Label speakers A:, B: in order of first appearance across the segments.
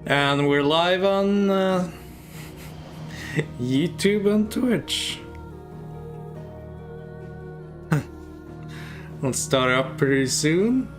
A: And we're live on YouTube and Twitch. We'll start up pretty soon.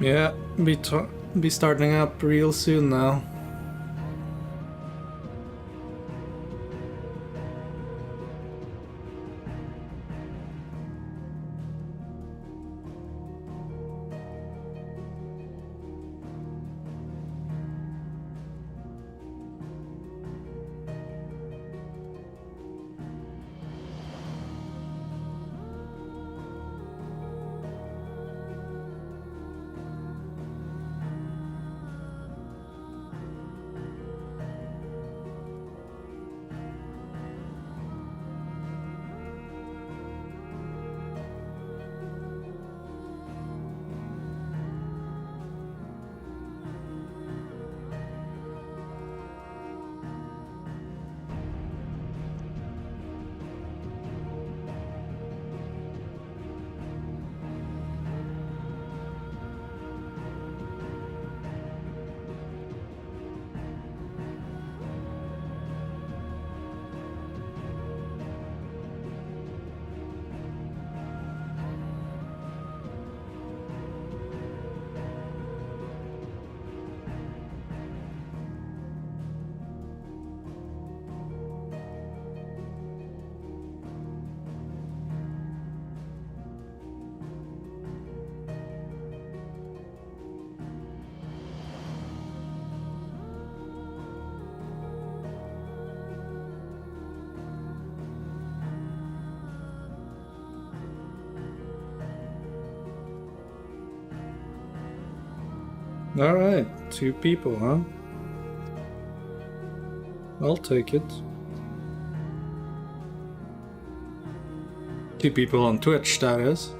A: Yeah, be starting up real soon now. Alright, 2 people, huh? I'll take it. 2 people on Twitch, that is.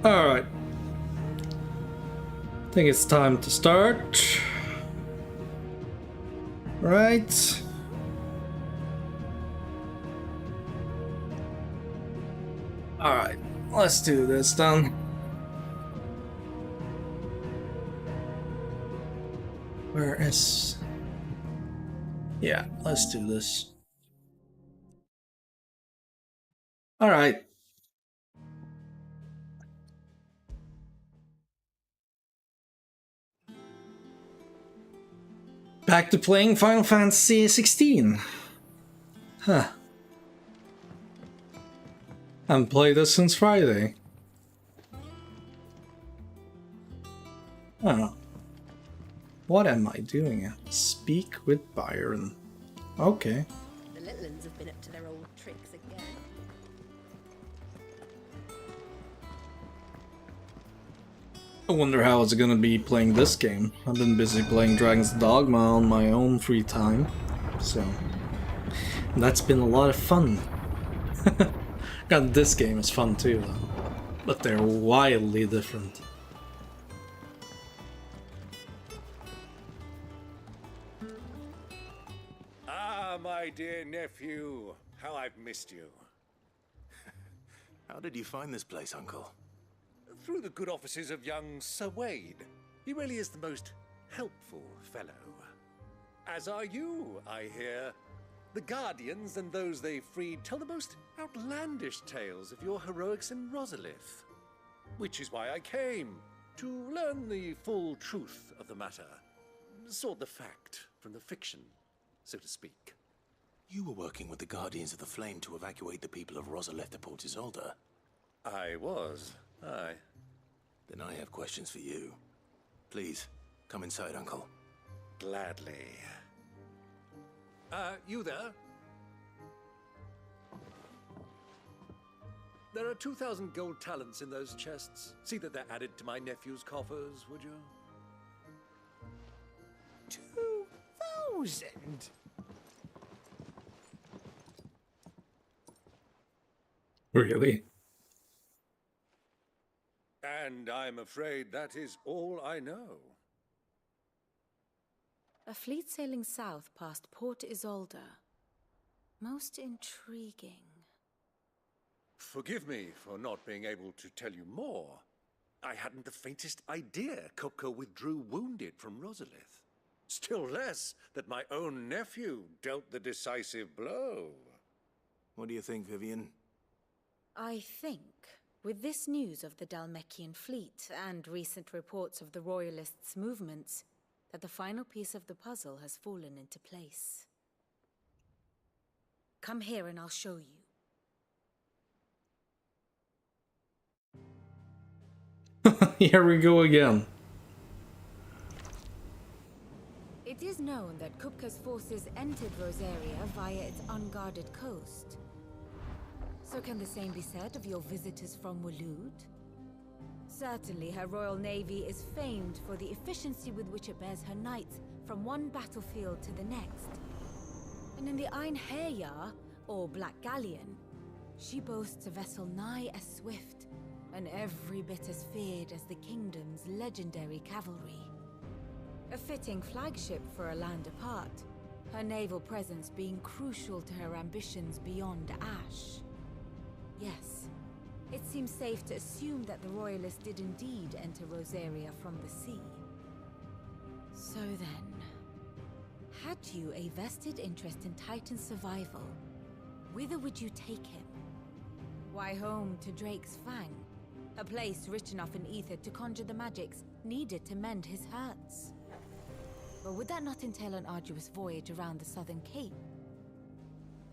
A: Alright. I think it's time to start. Right. Alright, let's do this then. Where is... Yeah, let's do this. Alright. Back to playing Final Fantasy XVI. Huh. Haven't played this since Friday. Oh. What am I doing? Speak with Byron. Okay.
B: The Litlins have been up to their old tricks again.
A: I wonder how it's gonna be playing this game. I've been busy playing Dragon's Dogma on my own free time, so that's been a lot of fun. God, this game is fun too, though, but they're wildly different.
C: Ah, my dear nephew, how I've missed you.
D: How did you find this place, Uncle?
C: Through the good offices of young Sir Wade. He really is the most helpful fellow. As are you, I hear. The Guardians and those they freed tell the most outlandish tales of your heroics in Rosalith. Which is why I came, to learn the full truth of the matter. Sort the fact from the fiction, so to speak.
D: You were working with the Guardians of the Flame to evacuate the people of Rosalith to Port Isolde.
C: I was, aye.
D: Then I have questions for you. Please, come inside, Uncle.
C: Gladly. You there? There are 2,000 gold talents in those chests. See that they're added to my nephew's coffers, would you?
B: 2,000?
A: Really?
C: And I'm afraid that is all I know.
E: A fleet sailing south past Port Isolde. Most intriguing.
C: Forgive me for not being able to tell you more. I hadn't the faintest idea Kupka withdrew wounded from Rosalith. Still less that my own nephew dealt the decisive blow.
D: What do you think, Vivian?
E: I think, with this news of the Dhalmekian fleet and recent reports of the Royalists' movements, that the final piece of the puzzle has fallen into place. Come here and I'll show you.
A: Here we go again.
E: It is known that Kupka's forces entered Rosaria via its unguarded coast. So can the same be said of your visitors from Waloed? Certainly her royal navy is famed for the efficiency with which it bears her knights from one battlefield to the next. And in the Einherjar, or Black Galleon, she boasts a vessel nigh as swift and every bit as feared as the kingdom's legendary cavalry. A fitting flagship for a land apart, her naval presence being crucial to her ambitions beyond Ash. Yes, it seems safe to assume that the Royalists did indeed enter Rosaria from the sea. So then, had you a vested interest in Titan's survival, whither would you take him? Why, home to Drake's Fang, a place rich enough in ether to conjure the magics needed to mend his hurts. But would that not entail an arduous voyage around the southern cape?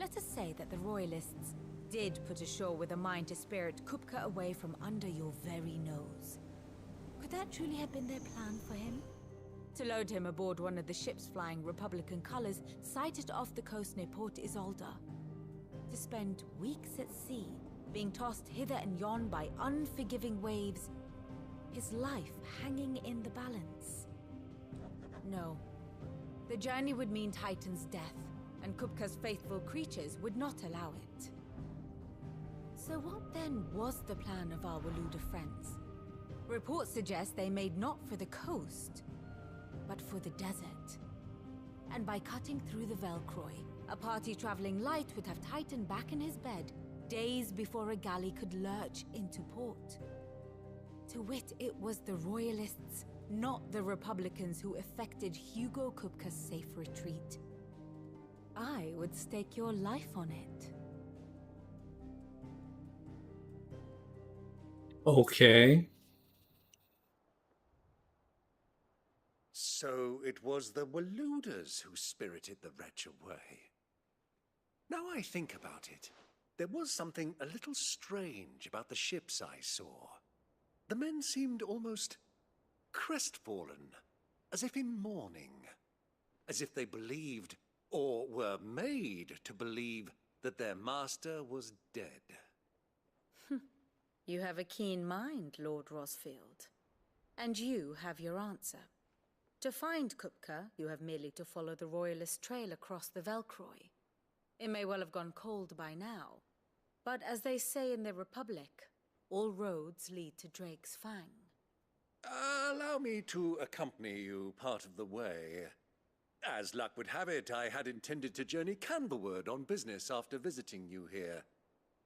E: Let us say that the Royalists did put ashore with a mind to spirit Kupka away from under your very nose. Could that truly have been their plan for him? To load him aboard one of the ships flying Republican colors sighted off the coast near Port Isolde. To spend weeks at sea, being tossed hither and yon by unforgiving waves, his life hanging in the balance. No. The journey would mean Titan's death, and Kupka's faithful creatures would not allow it. So what then was the plan of our Waloed friends? Reports suggest they made not for the coast, but for the desert. And by cutting through the Velcroy, a party traveling light would have Titan back in his bed days before a galley could lurch into port. To wit, it was the Royalists, not the Republicans, who effected Hugo Kupka's safe retreat. I would stake your life on it.
A: Okay.
C: So it was the Waluders who spirited the wretch away. Now I think about it, there was something a little strange about the ships I saw. The men seemed almost crestfallen, as if in mourning, as if they believed, or were made to believe, that their master was dead.
E: You have a keen mind, Lord Rosfield. And you have your answer. To find Kupka, you have merely to follow the Royalist trail across the Velcroy. It may well have gone cold by now, but as they say in the Republic, all roads lead to Drake's Fang.
C: Allow me to accompany you part of the way. As luck would have it, I had intended to journey Canberward on business after visiting you here.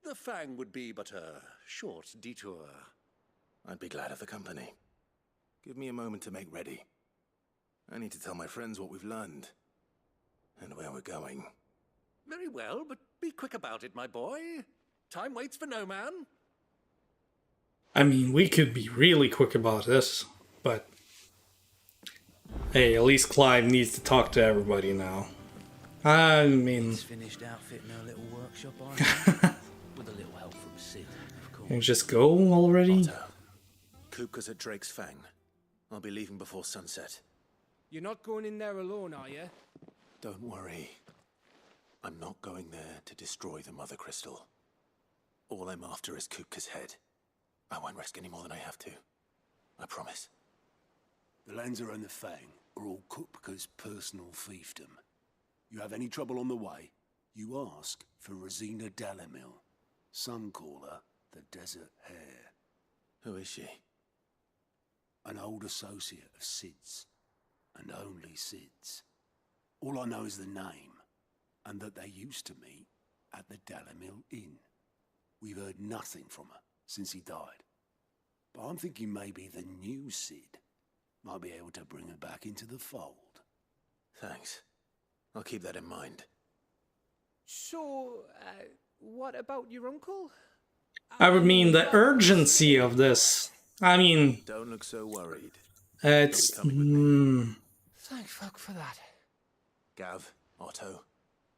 C: The Fang would be but a short detour.
D: I'd be glad of the company. Give me a moment to make ready. I need to tell my friends what we've learned. And where we're going.
C: Very well, but be quick about it, my boy. Time waits for no man.
A: I mean, we could be really quick about this, but hey, at least Clive needs to talk to everybody now. I mean,
F: He's finished outfitting her little workshop, I with a little help from Sid, of course.
A: can we just go already?
D: Otto, Kupka's at Drake's Fang. I'll be leaving before sunset.
G: You're not going in there alone, are you?
D: Don't worry. I'm not going there to destroy the Mother Crystal. All I'm after is Kupka's head. I won't risk any more than I have to. I promise.
H: The Lancer and the Fang are all Kupka's personal fiefdom. You have any trouble on the way, you ask for Rosina Dalamil. Some call her the Desert Hare.
D: Who is she?
H: An old associate of Sid's, and only Sid's. All I know is the name, and that they used to meet at the Dalamil Inn. We've heard nothing from her since he died. But I'm thinking maybe the new Sid might be able to bring her back into the fold.
D: Thanks. I'll keep that in mind.
G: So, what about your uncle?
A: I would mean the urgency of this. I mean,
D: Don't look so worried.
A: it's...
G: Thank fuck for that.
D: Gav, Otto,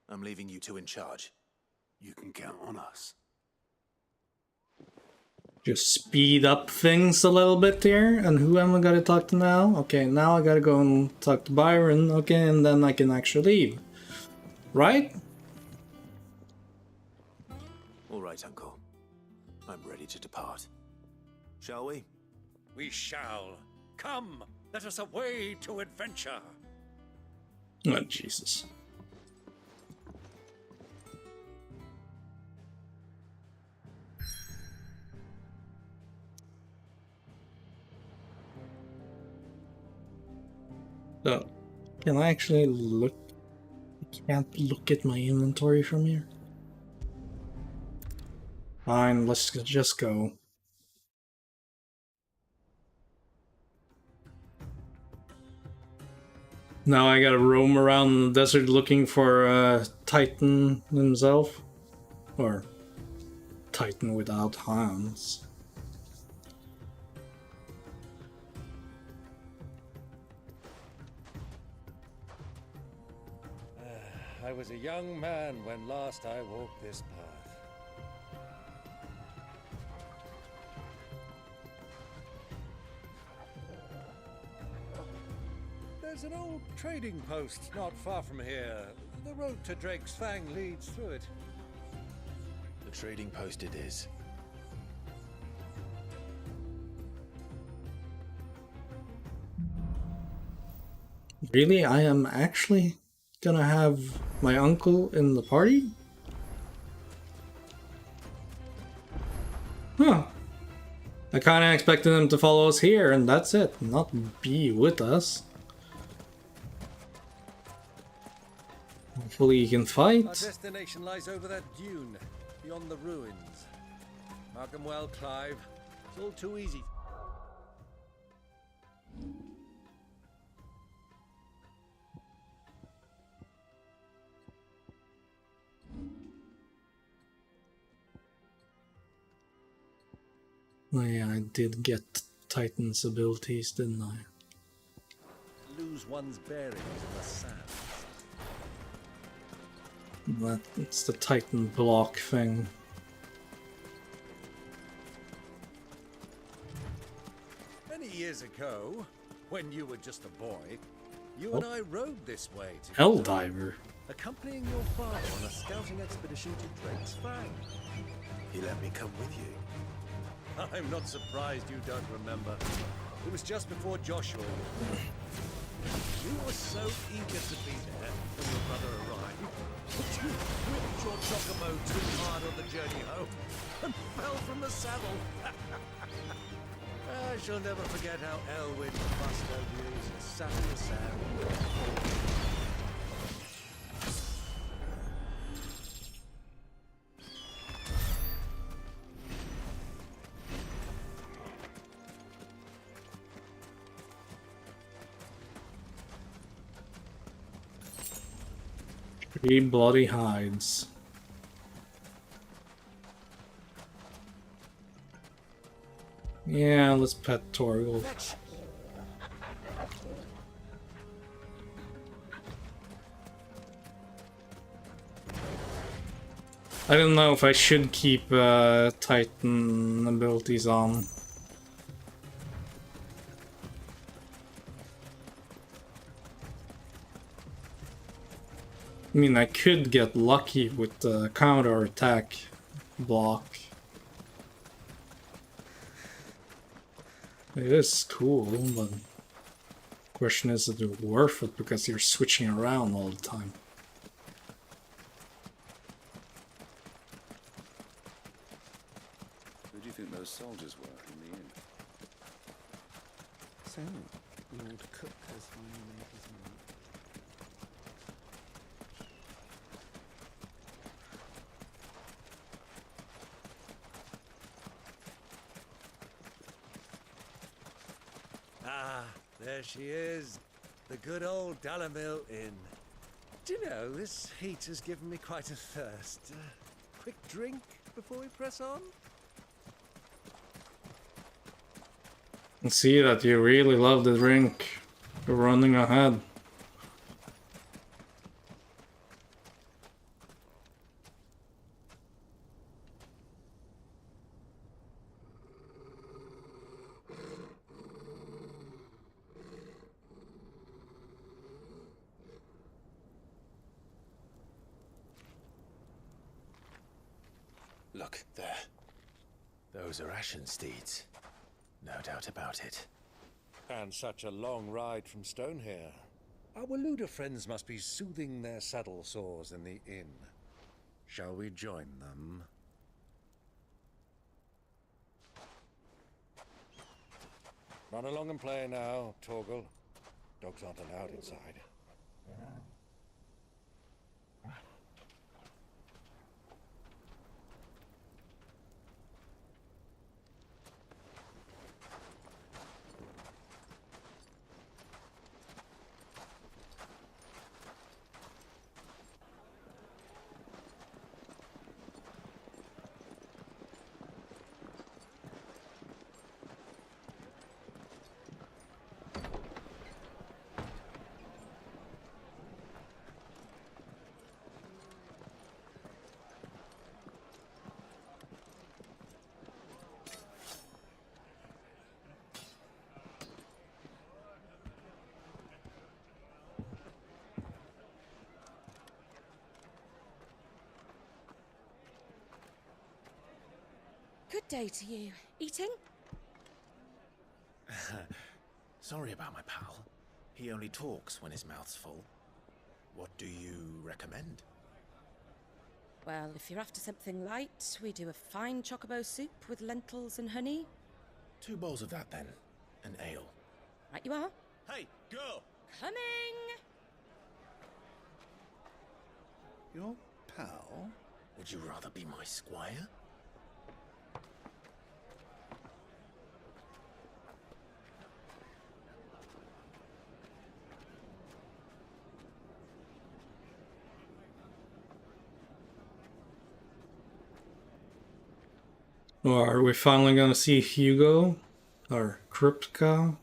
D: I'm leaving you two in charge.
H: You can count on us.
A: just speed up things a little bit here. And who am I gonna talk to now? Okay, now I gotta go and talk to Byron. Okay, and then I can actually leave. Right?
D: All right, Uncle. I'm ready to depart. Shall we?
C: We shall. Come, let us away to adventure.
A: Oh, Jesus. So, can I actually look? I can't look at my inventory from here. Fine, let's just go. Now I gotta roam around the desert looking for Titan himself. Or Titan without hands.
C: I was a young man when last I walked this path. There's an old trading post not far from here. The road to Drake's Fang leads through it.
D: The trading post it is.
A: Really? I am actually gonna have my uncle in the party? Huh. I kinda expected him to follow us here, and that's it. Not be with us. Hopefully he can
C: Our
A: fight.
C: destination lies over that dune, beyond the ruins. Mark 'em well, Clive. It's all too easy.
A: Oh yeah, I did get Titan's abilities, didn't I?
C: Lose one's bearings in the sand.
A: That's the Titan block thing.
C: Many years ago, when you were just a boy, you and I rode this way to
A: Helldiver.
C: accompanying your father on a scouting expedition to Drake's Fang.
D: He let me come with you.
C: I'm not surprised you don't remember. It was just before Joshua was born. You were so eager to be there when your brother arrived, but you whipped your chocobo too hard on the journey home and fell from the saddle. I shall never forget how Elwyn fussed over you as you sat in the sand.
A: Three bloody hides. Yeah, let's pet Torgal. I don't know if I should keep Titan abilities on. I mean, I could get lucky with the counter attack block. It is cool, but the question is it worth it because you're switching around all the time.
I: Who do you think those soldiers were in the inn?
F: So, Lord Cook has finally made his mark.
C: Ah, there she is. The good old Dalamil Inn. Do you know, this heat has given me quite a thirst. Quick drink before we press on?
A: I see that you really love the drink. You're running ahead.
D: Look, there. Those are Ashen steeds. No doubt about it.
C: And such a long ride from Stonehair. Our Waluda friends must be soothing their saddle sores in the inn. Shall we join them? Run along and play now, Torgal. Dogs aren't allowed inside.
B: Good day to you. Eating?
D: Sorry about my pal. He only talks when his mouth's full. What do you recommend?
B: Well, if you're after something light, we do a fine chocobo soup with lentils and honey.
D: 2 bowls of that then. An ale.
B: Right you are.
D: Hey, girl!
B: Coming!
I: Your pal?
D: Would you rather be my squire?
A: Or are we finally gonna see Hugo? Or Kripka?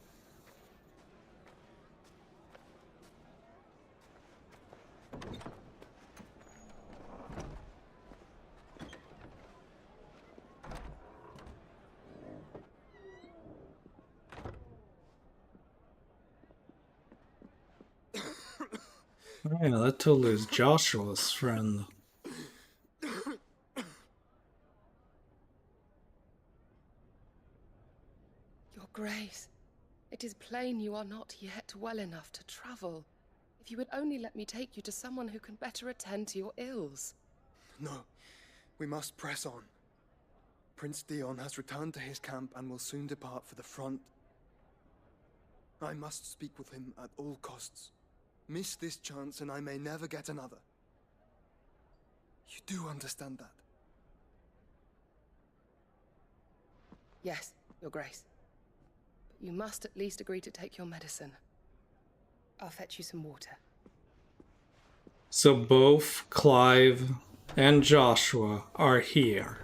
A: Oh, yeah, that totally is Joshua's friend.
J: Your Grace, it is plain you are not yet well enough to travel. If you would only let me take you to someone who can better attend to your ills.
K: No, we must press on. Prince Dion has returned to his camp and will soon depart for the front. I must speak with him at all costs. Miss this chance and I may never get another. You do understand that?
J: Yes, Your Grace. But you must at least agree to take your medicine. I'll fetch you some water.
A: So both Clive and Joshua are here.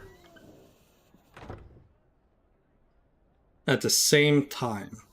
A: At the same time.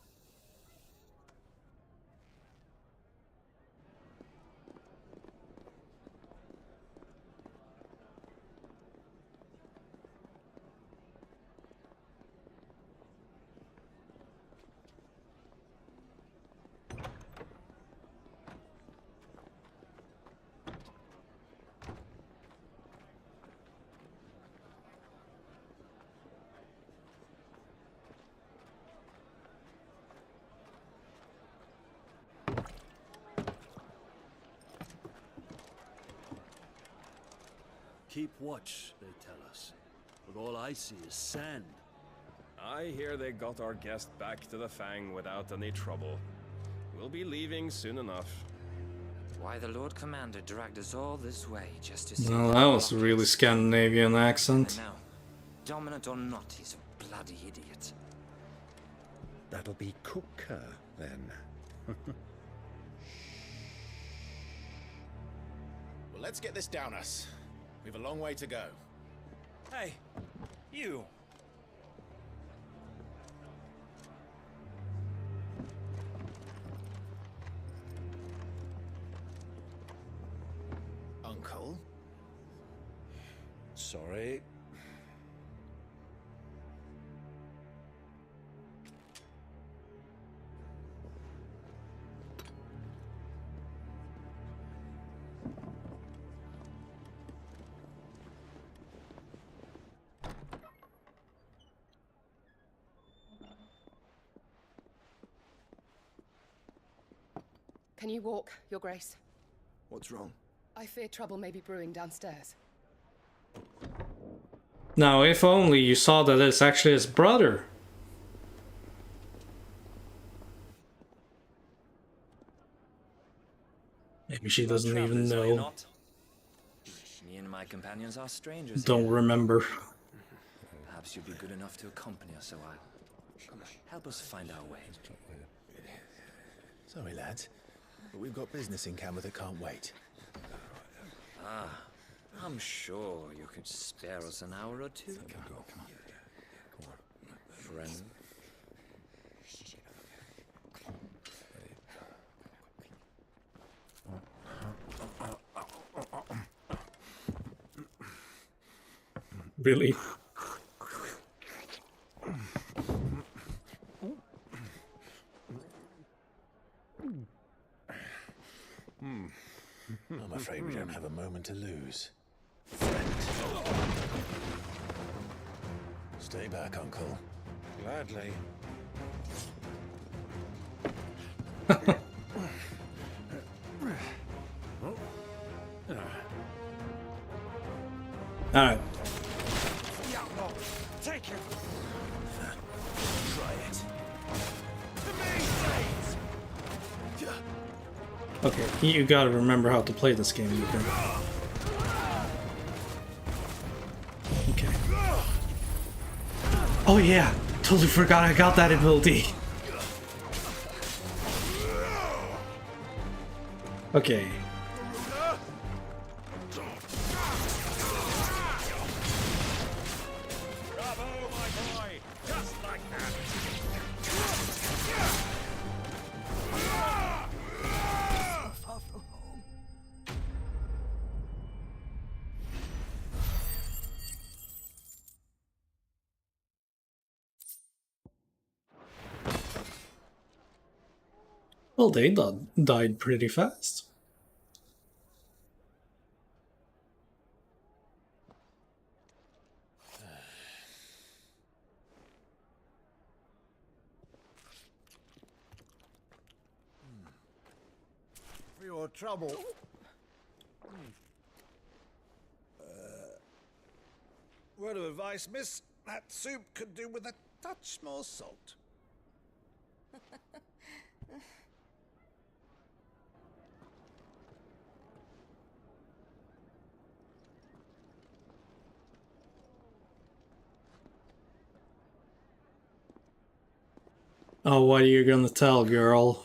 F: Keep watch, they tell us. But all I see is sand.
L: I hear they got our guest back to the Fang without any trouble. We'll be leaving soon enough.
M: Why the Lord Commander dragged us all this way just to see...
A: Well, that was a really Scandinavian accent.
M: Now, dominant or not, he's a bloody idiot.
I: That'll be Cooker, then.
D: Well, let's get this down us. We've a long way to go.
F: Hey, you!
D: Uncle?
I: Sorry.
J: Can you walk, Your Grace?
K: What's wrong?
J: I fear trouble may be brewing downstairs.
A: Now, if only you saw that it's actually his brother. Maybe she doesn't even know.
M: Me and my companions are strangers.
A: Don't
M: here.
A: remember.
M: Perhaps you'd be good enough to accompany us a while. Help us find our way.
D: Sorry, lads, but we've got business in camera that can't wait.
M: Ah, I'm sure you could spare us an hour or two. Friend.
A: Really?
D: I'm afraid we don't have a moment to lose. Stay back, Uncle.
I: Gladly.
A: Alright.
G: Take him.
A: Okay, you gotta remember how to play this game, Ethan. Okay. Oh yeah, totally forgot I got that ability. Okay. Well, they died pretty fast.
I: For your trouble. Word of advice, miss. That soup could do with a touch more salt.
A: Oh, what are you gonna tell, girl?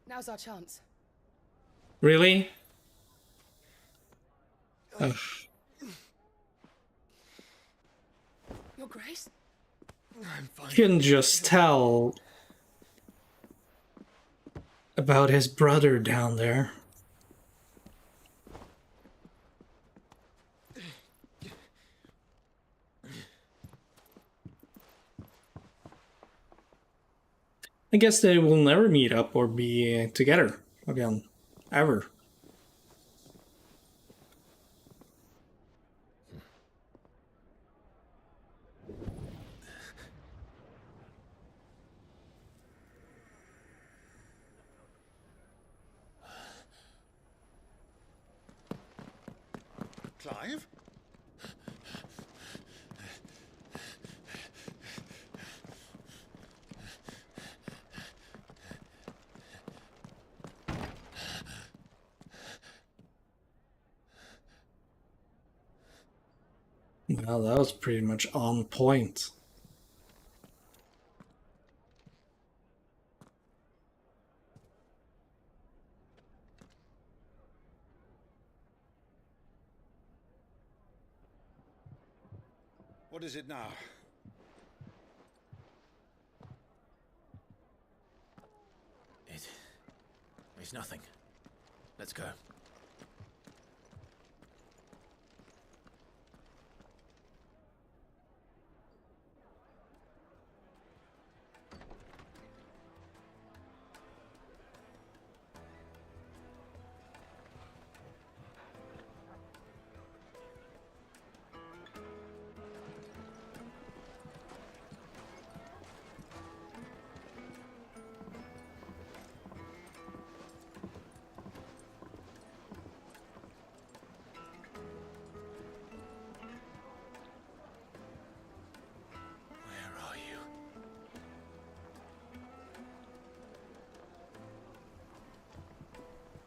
J: Now's our chance.
A: Really? Ugh.
J: Your Grace?
K: I'm fine.
A: You can just tell about his brother down there. I guess they will never meet up or be together again, ever.
I: Clive?
A: Well, that was pretty much on point.
I: What is it now?
D: It's nothing. Let's go.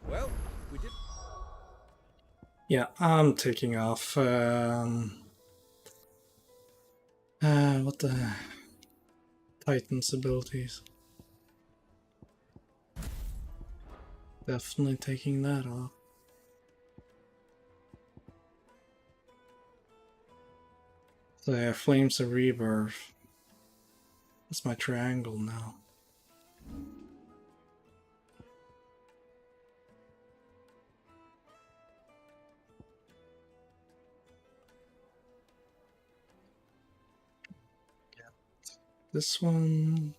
I: Well, we did.
A: Yeah, I'm taking off. What the Titan's abilities? Definitely taking that off. So yeah, Flames of Rebirth. That's my triangle now. This one.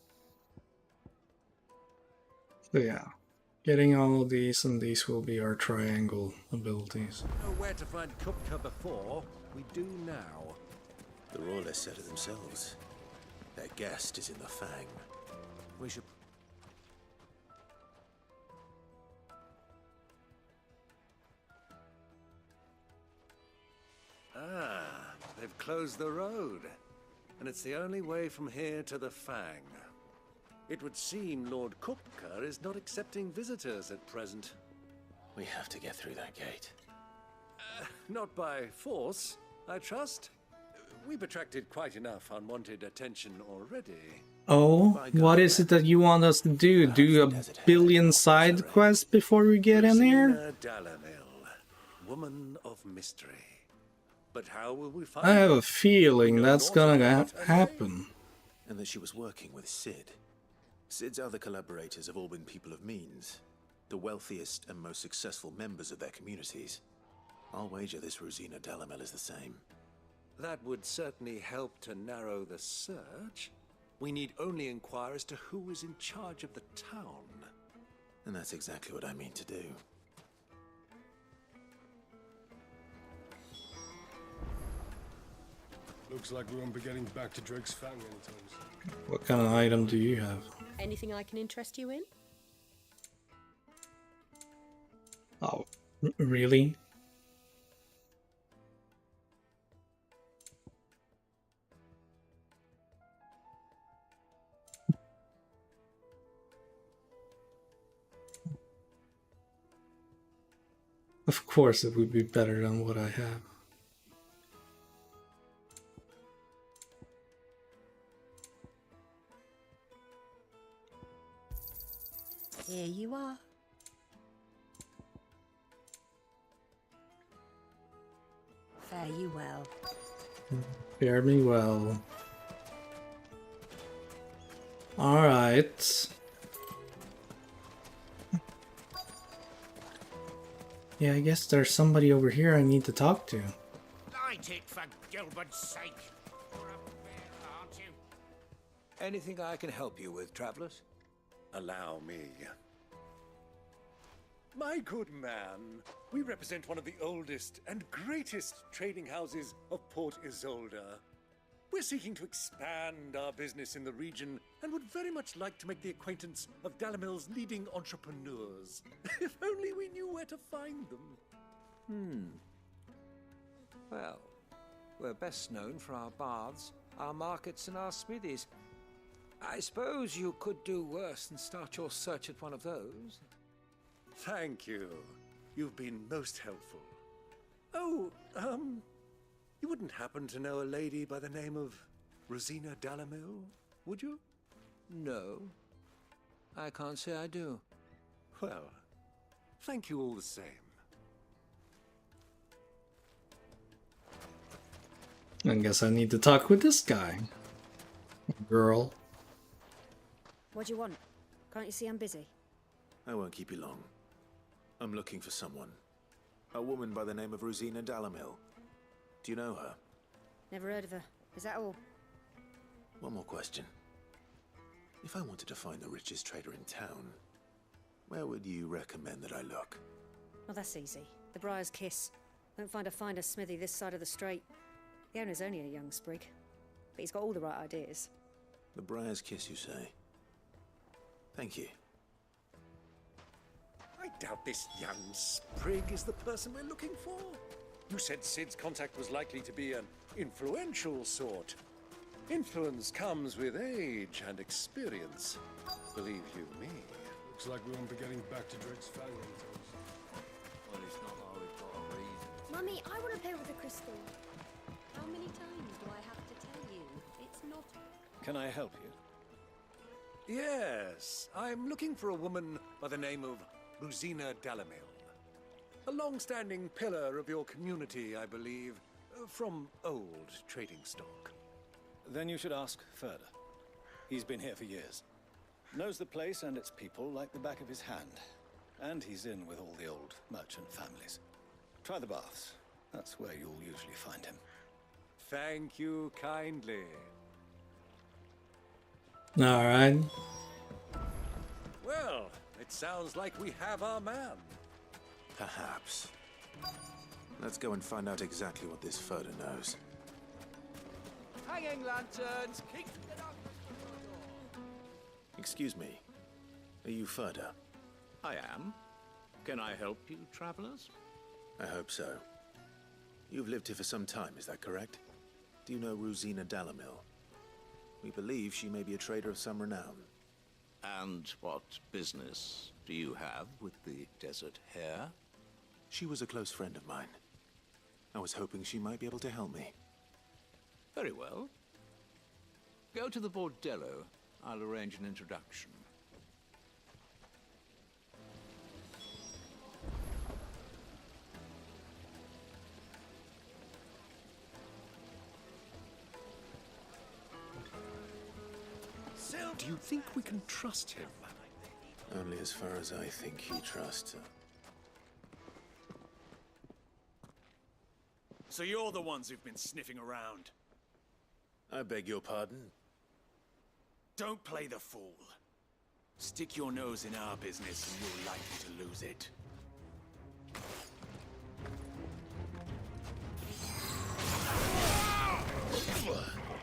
A: So yeah, getting all of these, and these will be our triangle abilities.
C: Know where to find Kupka before, we do now.
D: The Royalists said it themselves. Their guest is in the Fang.
C: We should... Ah, they've closed the road. And it's the only way from here to the Fang. It would seem Lord Kupka is not accepting visitors at present.
D: We have to get through that gate.
C: Not by force, I trust. We've attracted quite enough unwanted attention already.
A: Oh, what is it that you want us to do? Do a billion side quests before we get in here?
C: Rosina Dalamil, woman of mystery. But how will we find
A: I have
C: her?
A: a feeling that's gonna happen.
D: And that she was working with Sid. Sid's other collaborators have all been people of means, the wealthiest and most successful members of their communities. I'll wager this Rosina Dalamel is the same.
C: That would certainly help to narrow the search. We need only inquire as to who is in charge of the town.
D: And that's exactly what I mean to do.
L: Looks like we won't be getting back to Drake's Fang anytime soon.
A: What kind of item do you have?
B: Anything I can interest you in?
A: Oh, really? Of course it would be better than what I have.
B: Here you are. Fare you well.
A: Fare me well. Alright. Yeah, I guess there's somebody over here I need to talk to.
F: Light it, for Gilbert's sake. You're a bear, aren't you?
M: Anything I can help you with, travelers?
C: Allow me. My good man, we represent one of the oldest and greatest trading houses of Port Isolde. We're seeking to expand our business in the region and would very much like to make the acquaintance of Dalamil's leading entrepreneurs. If only we knew where to find them.
M: Well, we're best known for our baths, our markets, and our smithies. I suppose you could do worse than start your search at one of those.
C: Thank you. You've been most helpful. Oh, you wouldn't happen to know a lady by the name of Rosina Dalamil, would you?
M: No, I can't say I do.
C: Well, thank you all the same.
A: I guess I need to talk with this guy. Girl.
B: What do you want? Can't you see I'm busy?
D: I won't keep you long. I'm looking for someone. A woman by the name of Rosina Dalamil. Do you know her?
B: Never heard of her. Is that all?
D: One more question. If I wanted to find the richest trader in town, where would you recommend that I look?
B: Oh, that's easy. The Briar's Kiss. Won't find a finer smithy this side of the strait. The owner's only a young sprig, but he's got all the right ideas.
D: The Briar's Kiss, you say? Thank you.
C: I doubt this young sprig is the person we're looking for. You said Sid's contact was likely to be an influential sort. Influence comes with age and experience. Believe you me.
L: Looks like we won't be getting back to Drake's Fang anytime soon.
M: Well, it's not like we've got a reason.
N: Mummy, I want to play with the crystal. How many times do I have to tell you? It's not...
I: Can I help you?
C: Yes, I'm looking for a woman by the name of Rosina Dalamil. A long-standing pillar of your community, I believe, from old trading stock.
I: Then you should ask Furder. He's been here for years. Knows the place and its people like the back of his hand. And he's in with all the old merchant families. Try the baths. That's where you'll usually find him.
C: Thank you kindly.
A: Alright.
C: Well, it sounds like we have our man.
D: Perhaps. Let's go and find out exactly what this Furder knows.
F: Hanging lanterns, keep it up.
D: Excuse me. Are you Furder?
O: I am. Can I help you, travelers?
D: I hope so. You've lived here for some time, is that correct? Do you know Rosina Dalamil? We believe she may be a trader of some renown.
O: And what business do you have with the Desert Hare?
D: She was a close friend of mine. I was hoping she might be able to help me.
O: Very well. Go to the bordello. I'll arrange an introduction.
C: Do you think we can trust him?
D: Only as far as I think he trusts her.
I: So you're the ones who've been sniffing around.
D: I beg your pardon?
I: Don't play the fool. Stick your nose in our business and you're likely to lose it.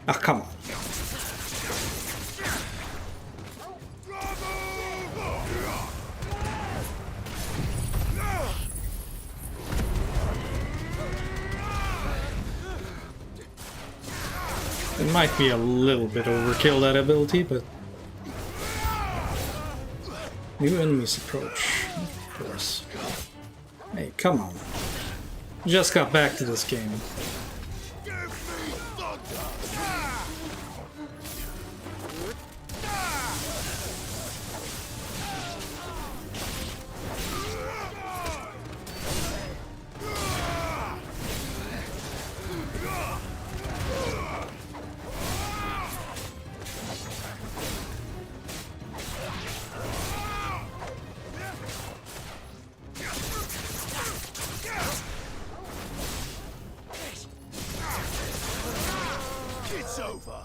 A: Oh, come on. It might be a little bit overkill, that ability, but... New enemies approach, of course. Hey, come on. Just got back to this game.
H: It's over.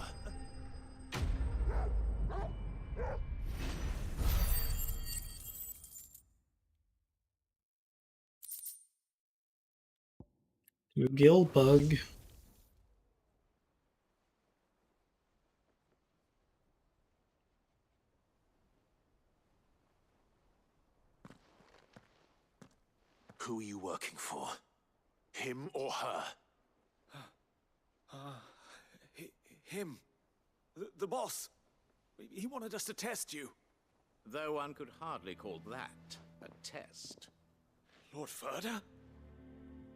A: You guild bug.
D: Who are you working for? Him or her?
I: Him. The boss. He wanted us to test you.
O: Though one could hardly call that a test.
I: Lord Ferda?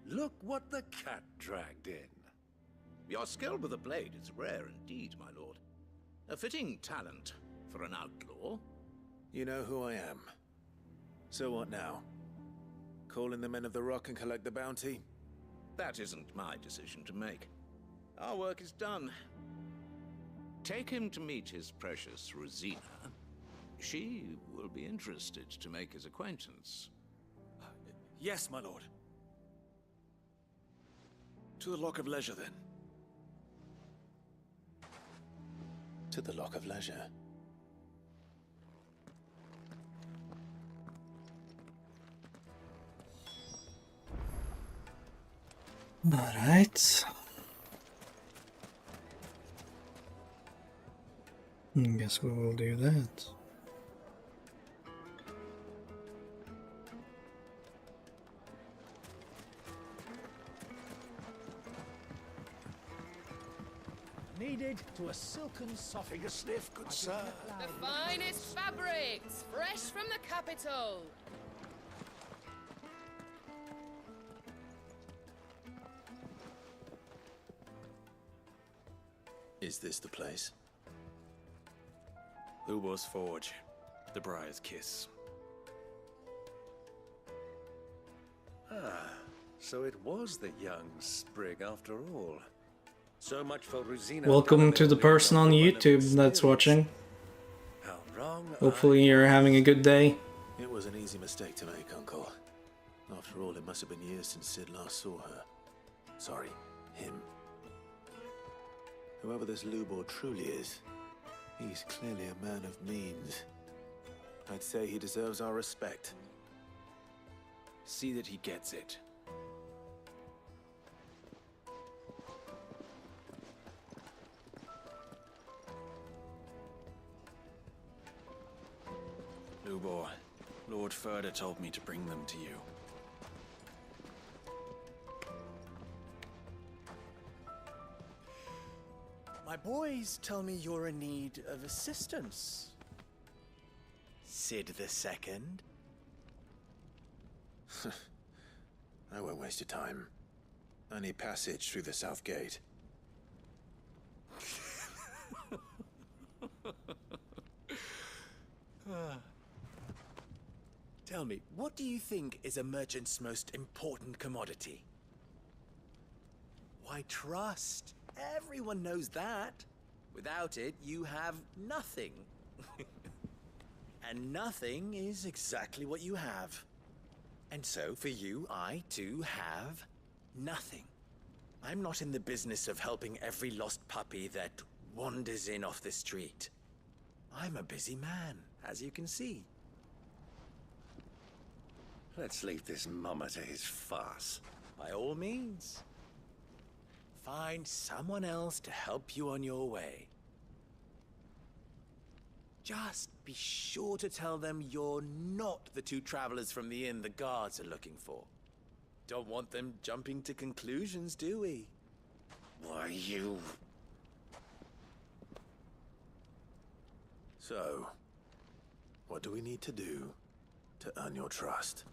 C: Look what the cat dragged in.
O: Your skill with the blade is rare indeed, my lord. A fitting talent for an outlaw.
D: You know who I am. So what now? Call in the Men of the Rock and collect the bounty?
O: That isn't my decision to make. Our work is done. Take him to meet his precious Rosina. She will be interested to make his acquaintance.
I: Yes, my lord. To the Lock of Leisure, then.
D: To the Lock of Leisure.
A: Alright. Guess we will do that.
M: Needed to a silken soft.
H: Take a sniff, good sir.
J: The finest fabrics, fresh from the capital.
D: Is this the place?
I: Lubor's Forge. The Briar's Kiss.
C: Ah, so it was the young sprig after all. So much for Rosina.
A: Welcome to the person on YouTube that's watching.
C: How wrong.
A: Hopefully you're having a good day.
D: It was an easy mistake to make, Uncle. After all, it must have been years since Sid last saw her. Sorry, him. Whoever this Lubor truly is, he's clearly a man of means. I'd say he deserves our respect.
I: See that he gets it. Lubor, Lord Ferda told me to bring them to you.
P: My boys tell me you're in need of assistance. Sid the Second.
D: I won't waste your time. I need passage through the south gate.
P: Tell me, what do you think is a merchant's most important commodity? Why, trust. Everyone knows that. Without it, you have nothing. And nothing is exactly what you have. And so, for you, I, too, have nothing. I'm not in the business of helping every lost puppy that wanders in off the street. I'm a busy man, as you can see.
C: Let's leave this mummer to his farce.
P: By all means. Find someone else to help you on your way. Just be sure to tell them you're not the two travelers from the inn the guards are looking for. Don't want them jumping to conclusions, do we?
C: Why, you...
D: So, what do we need to do to earn your trust?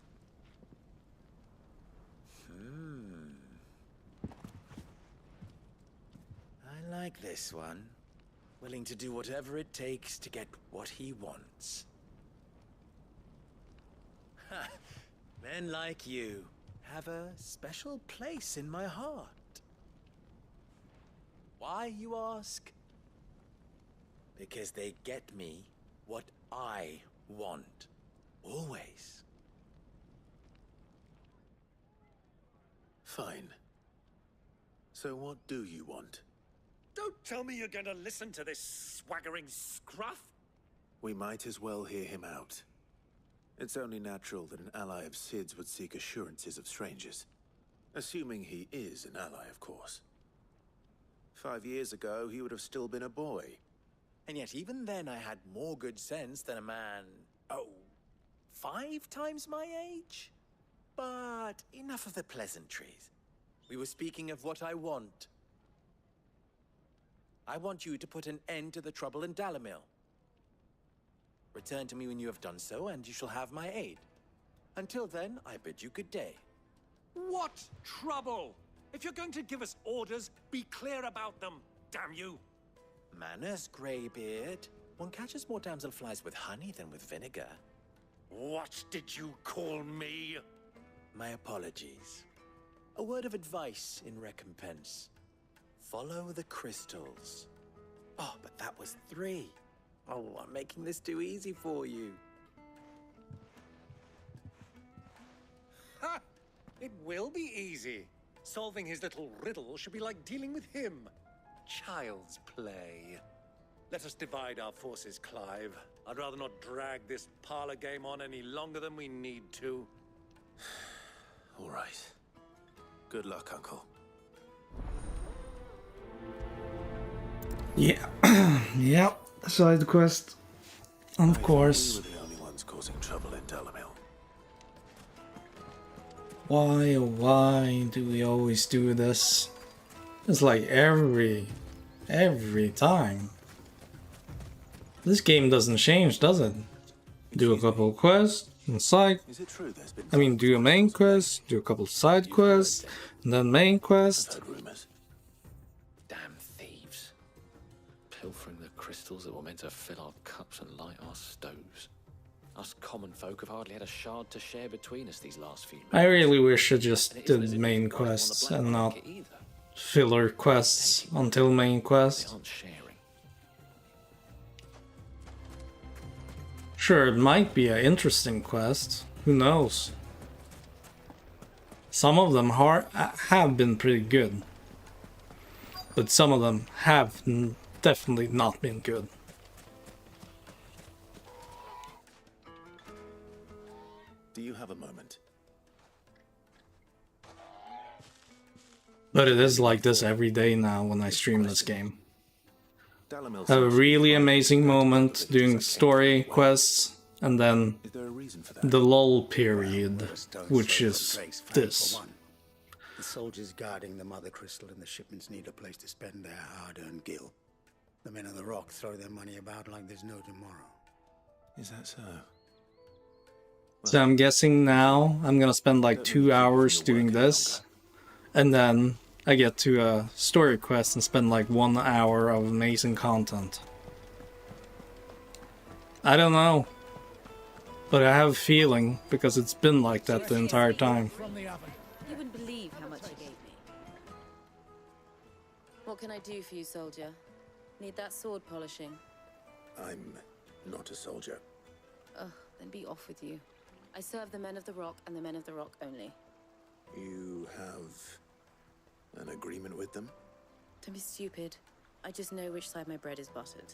P: I like this one. Willing to do whatever it takes to get what he wants. Ha! Men like you have a special place in my heart. Why, you ask? Because they get me what I want. Always.
D: Fine. So what do you want?
C: Don't tell me you're going to listen to this swaggering scruff.
D: We might as well hear him out. It's only natural that an ally of Sid's would seek assurances of strangers. Assuming he is an ally, of course. 5 years ago, he would have still been a boy.
P: And yet even then I had more good sense than a man, 5 times my age? But enough of the pleasantries. We were speaking of what I want. I want you to put an end to the trouble in Dalamil. Return to me when you have done so, and you shall have my aid. Until then, I bid you good day.
C: What trouble? If you're going to give us orders, be clear about them, damn you!
P: Manners, Greybeard. One catches more damselflies with honey than with vinegar.
C: What did you call me?
P: My apologies. A word of advice in recompense. Follow the crystals. Oh, but that was 3. Oh, I'm making this too easy for you.
C: Ha! It will be easy. Solving his little riddle should be like dealing with him. Child's play. Let us divide our forces, Clive. I'd rather not drag this parlor game on any longer than we need to.
D: All right. Good luck, Uncle.
A: Yeah. Yep. Side quest. Of course.
D: We were the only ones causing trouble in Dalamil.
A: Why, oh why do we always do this? It's like every time. This game doesn't change, does it? Do a couple of quests, and side... do a main quest, do a couple of side quests, and then main quest.
F: Damn thieves. Pilfering the crystals that were meant to fill our cups and light our stoves. Us common folk have hardly had a shard to share between us these last few months.
A: I really wish I just did main quests and not filler quests until main quest. Sure, it might be an interesting quest. Who knows? Some of them have been pretty good. But some of them have definitely not been good.
D: Do you have a moment?
A: But it is like this every day now when I stream this game. Have a really amazing moment doing story quests, and then the lull period, which is this.
Q: The soldiers guarding the mother crystal and the shipments need a place to spend their hard-earned gil. The men of the Rock throw their money about like there's no tomorrow.
D: Is that so?
A: So I'm guessing now I'm gonna spend like 2 hours doing this, and then I get to a story quest and spend like 1 hour of amazing content. I don't know, but I have a feeling because it's been like that the entire time.
E: You wouldn't believe how much he gave me. What can I do for you, soldier? Need that sword polishing?
D: I'm not a soldier.
E: Ugh, then be off with you. I serve the men of the Rock and the men of the Rock only.
D: You have an agreement with them?
E: Don't be stupid. I just know which side my bread is buttered.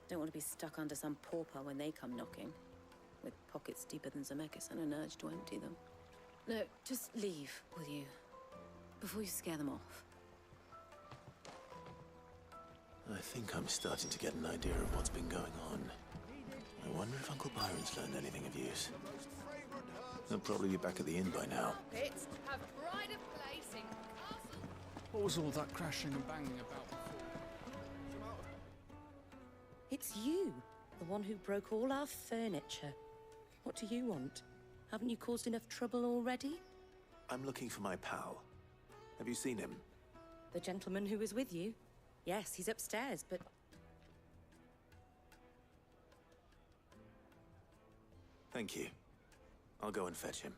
E: Don't want to be stuck under some pauper when they come knocking. With pockets deeper than Zemeckis and an urge to empty them. No, just leave, will you? Before you scare them off.
D: I think I'm starting to get an idea of what's been going on. I wonder if Uncle Byron's learned anything of use. He'll probably be back at the inn by now.
J: Bits have pride of place in castle.
G: What was all that crashing and banging about before?
B: It's you, the one who broke all our furniture. What do you want? Haven't you caused enough trouble already?
D: I'm looking for my pal. Have you seen him?
B: The gentleman who was with you? Yes, he's upstairs, but...
D: Thank you. I'll go and fetch him.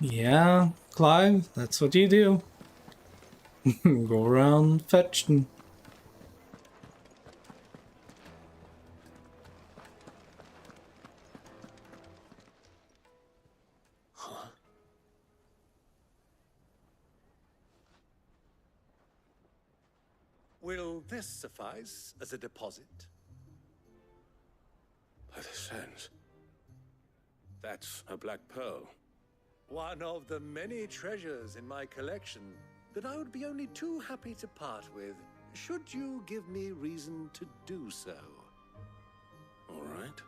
A: Yeah, Clive, that's what you do. Go around fetching.
D: Huh?
C: Will this suffice as a deposit?
L: By the sands. That's a black pearl.
C: One of the many treasures in my collection that I would be only too happy to part with, should you give me reason to do so.
L: All right.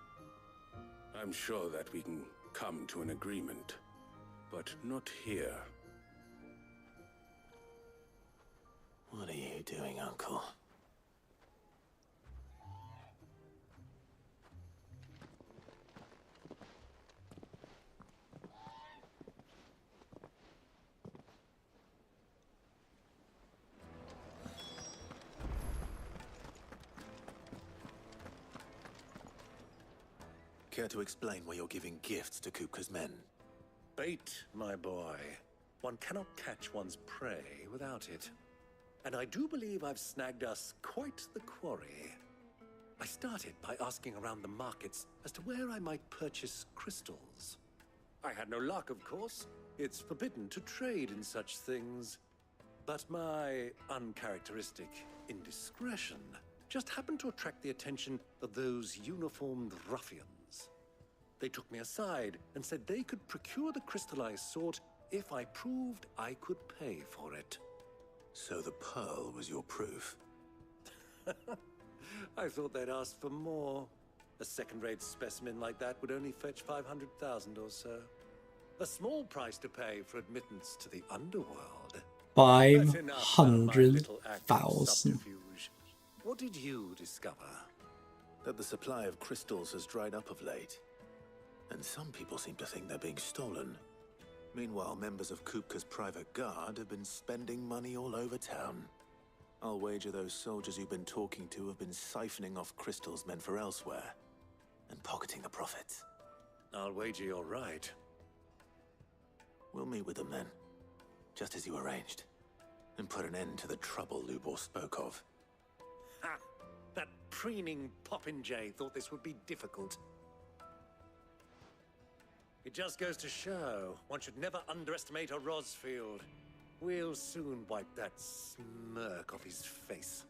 L: I'm sure that we can come to an agreement, but not here.
D: What are you doing, Uncle? Care to explain why you're giving gifts to Kupka's men?
C: Bait, my boy. One cannot catch one's prey without it. And I do believe I've snagged us quite the quarry. I started by asking around the markets as to where I might purchase crystals. I had no luck, of course. It's forbidden to trade in such things. But my uncharacteristic indiscretion just happened to attract the attention of those uniformed ruffians. They took me aside and said they could procure the crystal I sought if I proved I could pay for it.
D: So the pearl was your proof?
C: I thought they'd ask for more. A second-rate specimen like that would only fetch 500,000 or so. A small price to pay for admittance to the underworld.
A: 500,000.
C: What did you discover?
D: That the supply of crystals has dried up of late. And some people seem to think they're being stolen. Meanwhile, members of Kupka's private guard have been spending money all over town. I'll wager those soldiers you've been talking to have been siphoning off crystals meant for elsewhere, and pocketing the profits.
C: I'll wager you're right.
D: We'll meet with them then, just as you arranged, and put an end to the trouble Lubor spoke of.
C: Ha! That preening popinjay thought this would be difficult. It just goes to show one should never underestimate a Rosfield. We'll soon wipe that smirk off his face.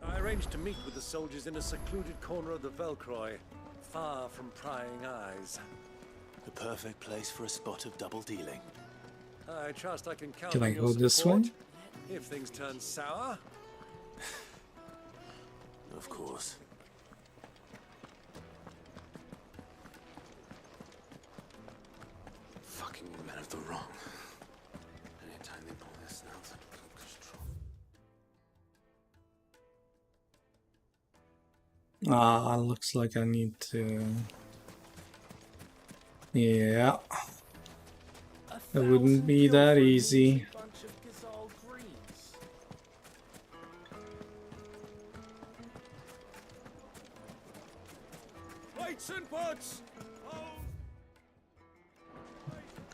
C: I arranged to meet with the soldiers in a secluded corner of the Velcroy, far from prying eyes.
D: The perfect place for a spot of double dealing.
C: I trust I can count
A: Can
C: on
A: I
C: your
A: go this
C: support
A: way?
C: if things turn sour.
D: Of course.
L: Fucking men of the wrong.
A: Ah, looks like I need to... Yeah. It wouldn't be that easy.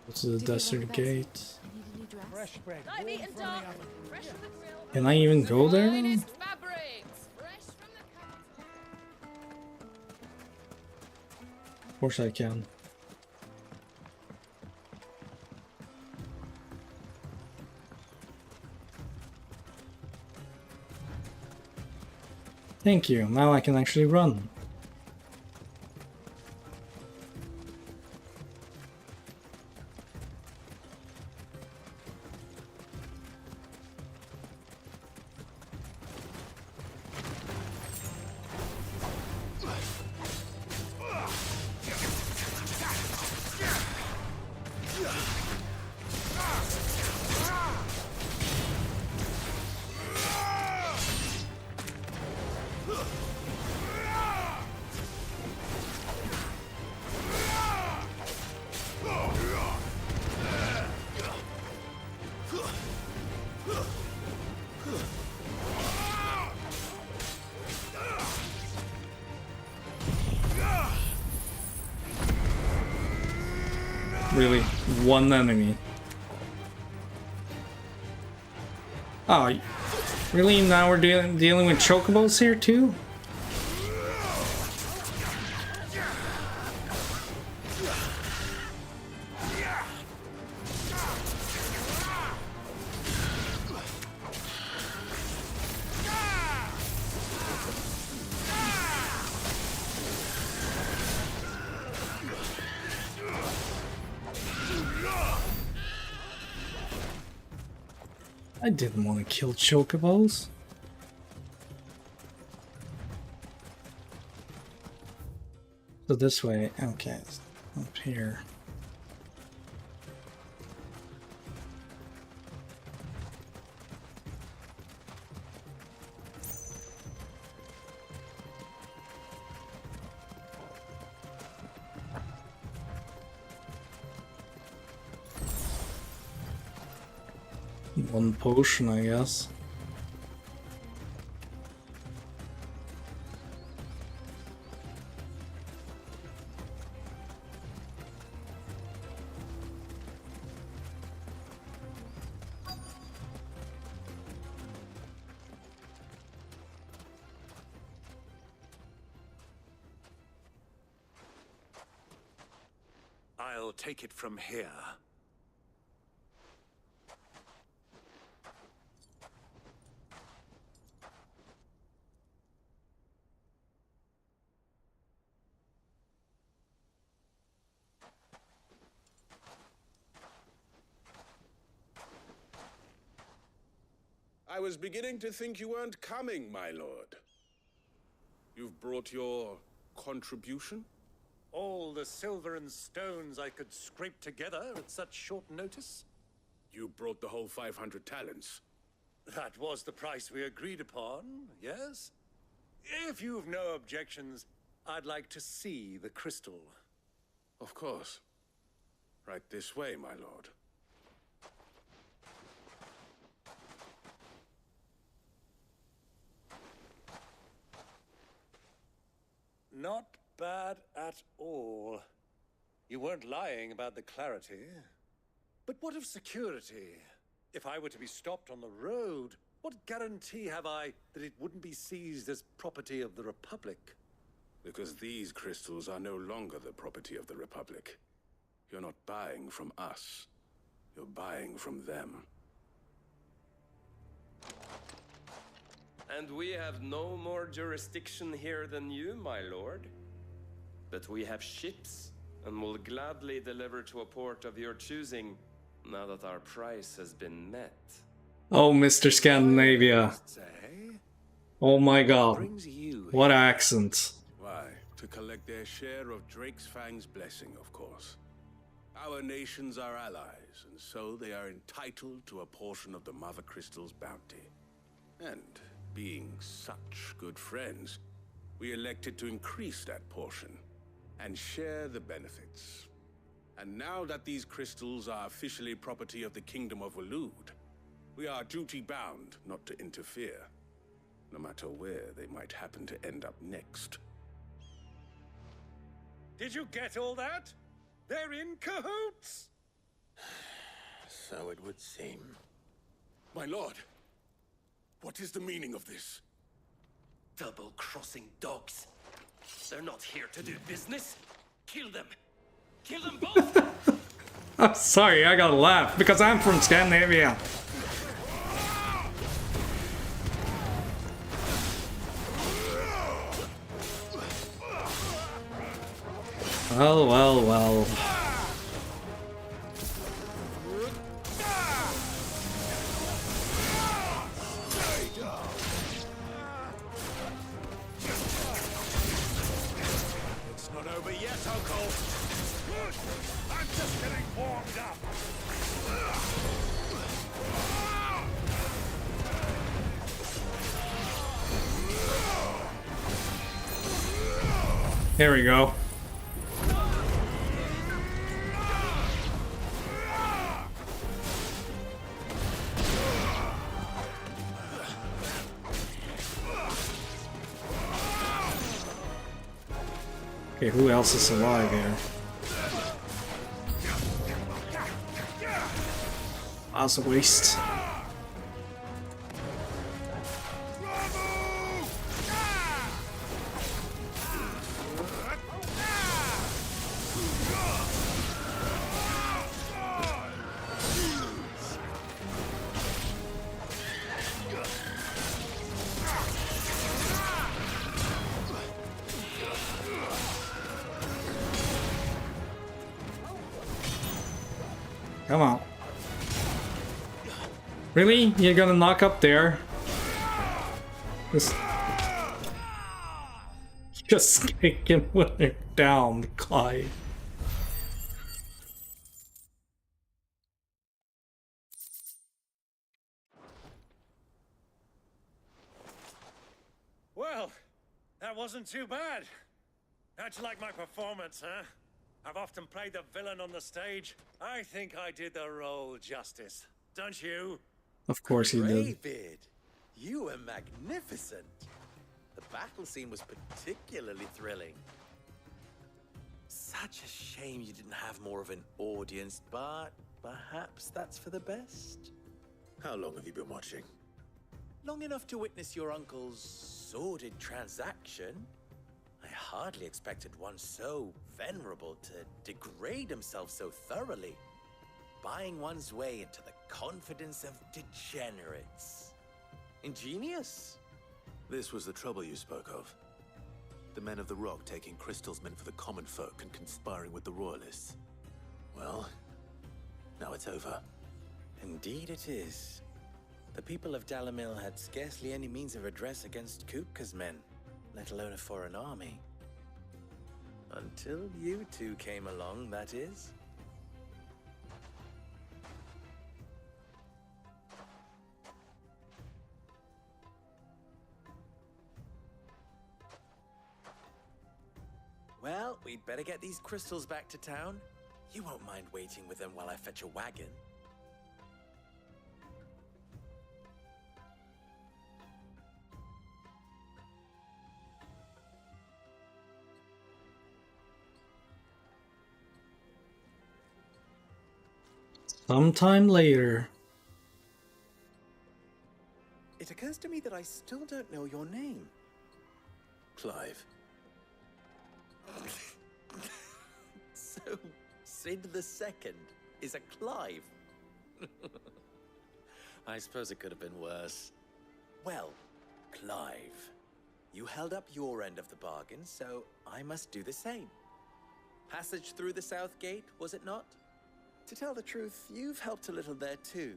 A: What's the desert gate?
J: Fresh bread.
A: Can I even go there? Of course I can. Thank you. Now I can actually run. Really, one enemy. Oh, really? Now we're dealing with chocobos here too? I didn't want to kill chocobos. So this way, okay, up here. One potion, I guess.
C: I'll take it from here.
L: I was beginning to think you weren't coming, my lord. You've brought your contribution?
C: All the silver and stones I could scrape together at such short notice?
L: You brought the whole 500 talents.
C: That was the price we agreed upon, yes? If you've no objections, I'd like to see the crystal.
L: Of course. Right this way, my lord.
C: Not bad at all. You weren't lying about the clarity. But what of security? If I were to be stopped on the road, what guarantee have I that it wouldn't be seized as property of the Republic?
L: Because these crystals are no longer the property of the Republic. You're not buying from us. You're buying from them.
R: And we have no more jurisdiction here than you, my lord. But we have ships, and will gladly deliver to a port of your choosing, now that our price has been met.
A: Oh, Mr. Scandinavia. Oh my god. What accent.
L: Why? To collect their share of Drake's Fang's blessing, of course. Our nations are allies, and so they are entitled to a portion of the Mother Crystal's bounty. And being such good friends, we elected to increase that portion and share the benefits. And now that these crystals are officially property of the Kingdom of Waloed, we are duty-bound not to interfere, no matter where they might happen to end up next.
C: Did you get all that? They're in cahoots!
P: So it would seem.
L: My lord, what is the meaning of this?
R: Double-crossing dogs. They're not here to do business. Kill them. Kill them both!
A: I'm sorry, I gotta laugh because I'm from Scandinavia. Well, well, well.
C: It's not over yet, Uncle. I'm just getting warmed up.
A: Here we go. Okay, who else is alive here? That's a waste. Come on. Really? You're gonna knock up there? Just kick him when they're down, Clive.
C: Well, that wasn't too bad. How'd you like my performance, huh? I've often played the villain on the stage. I think I did the role justice. Don't you?
A: Of course he did.
P: Greybeard, you were magnificent. The battle scene was particularly thrilling. Such a shame you didn't have more of an audience, but perhaps that's for the best.
D: How long have you been watching?
P: Long enough to witness your uncle's sordid transaction. I hardly expected one so venerable to degrade himself so thoroughly, buying one's way into the confidence of degenerates. Ingenious.
D: This was the trouble you spoke of. The men of the Rock taking crystals meant for the common folk and conspiring with the Royalists. Well, now it's over.
P: Indeed it is. The people of Dalamil had scarcely any means of redress against Kupka's men, let alone a foreign army. Until you two came along, that is. Well, we'd better get these crystals back to town. You won't mind waiting with them while I fetch a wagon.
A: Sometime later.
P: It occurs to me that I still don't know your name.
D: Clive.
P: So, Sid the Second is a Clive. I suppose it could have been worse. Well, Clive, you held up your end of the bargain, so I must do the same. Passage through the South Gate, was it not? To tell the truth, you've helped a little there too.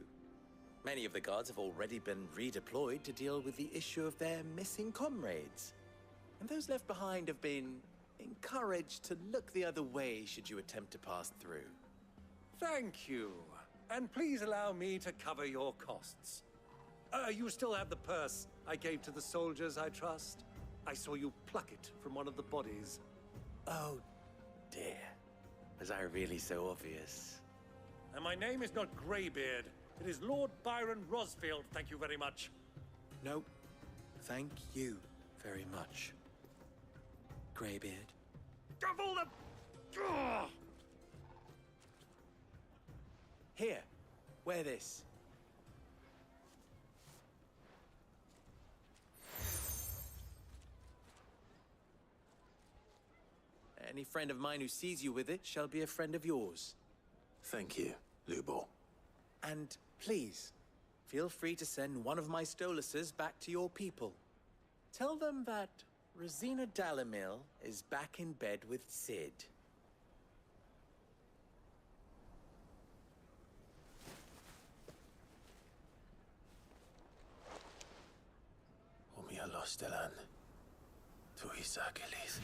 P: Many of the guards have already been redeployed to deal with the issue of their missing comrades. And those left behind have been encouraged to look the other way should you attempt to pass through.
C: Thank you. And please allow me to cover your costs. You still have the purse I gave to the soldiers, I trust? I saw you pluck it from one of the bodies.
P: Oh, dear. Was I really so obvious?
C: And my name is not Greybeard. It is Lord Byron Rosfield, thank you very much.
P: No, thank you very much, Greybeard.
C: Of all the... Ugh!
P: Here, wear this. Any friend of mine who sees you with it shall be a friend of yours.
D: Thank you, Lubor.
P: And please, feel free to send one of my Stoluses back to your people. Tell them that Rosina Dalamil is back in bed with Sid.
D: Omia Lostelan. Tuisa Kelith.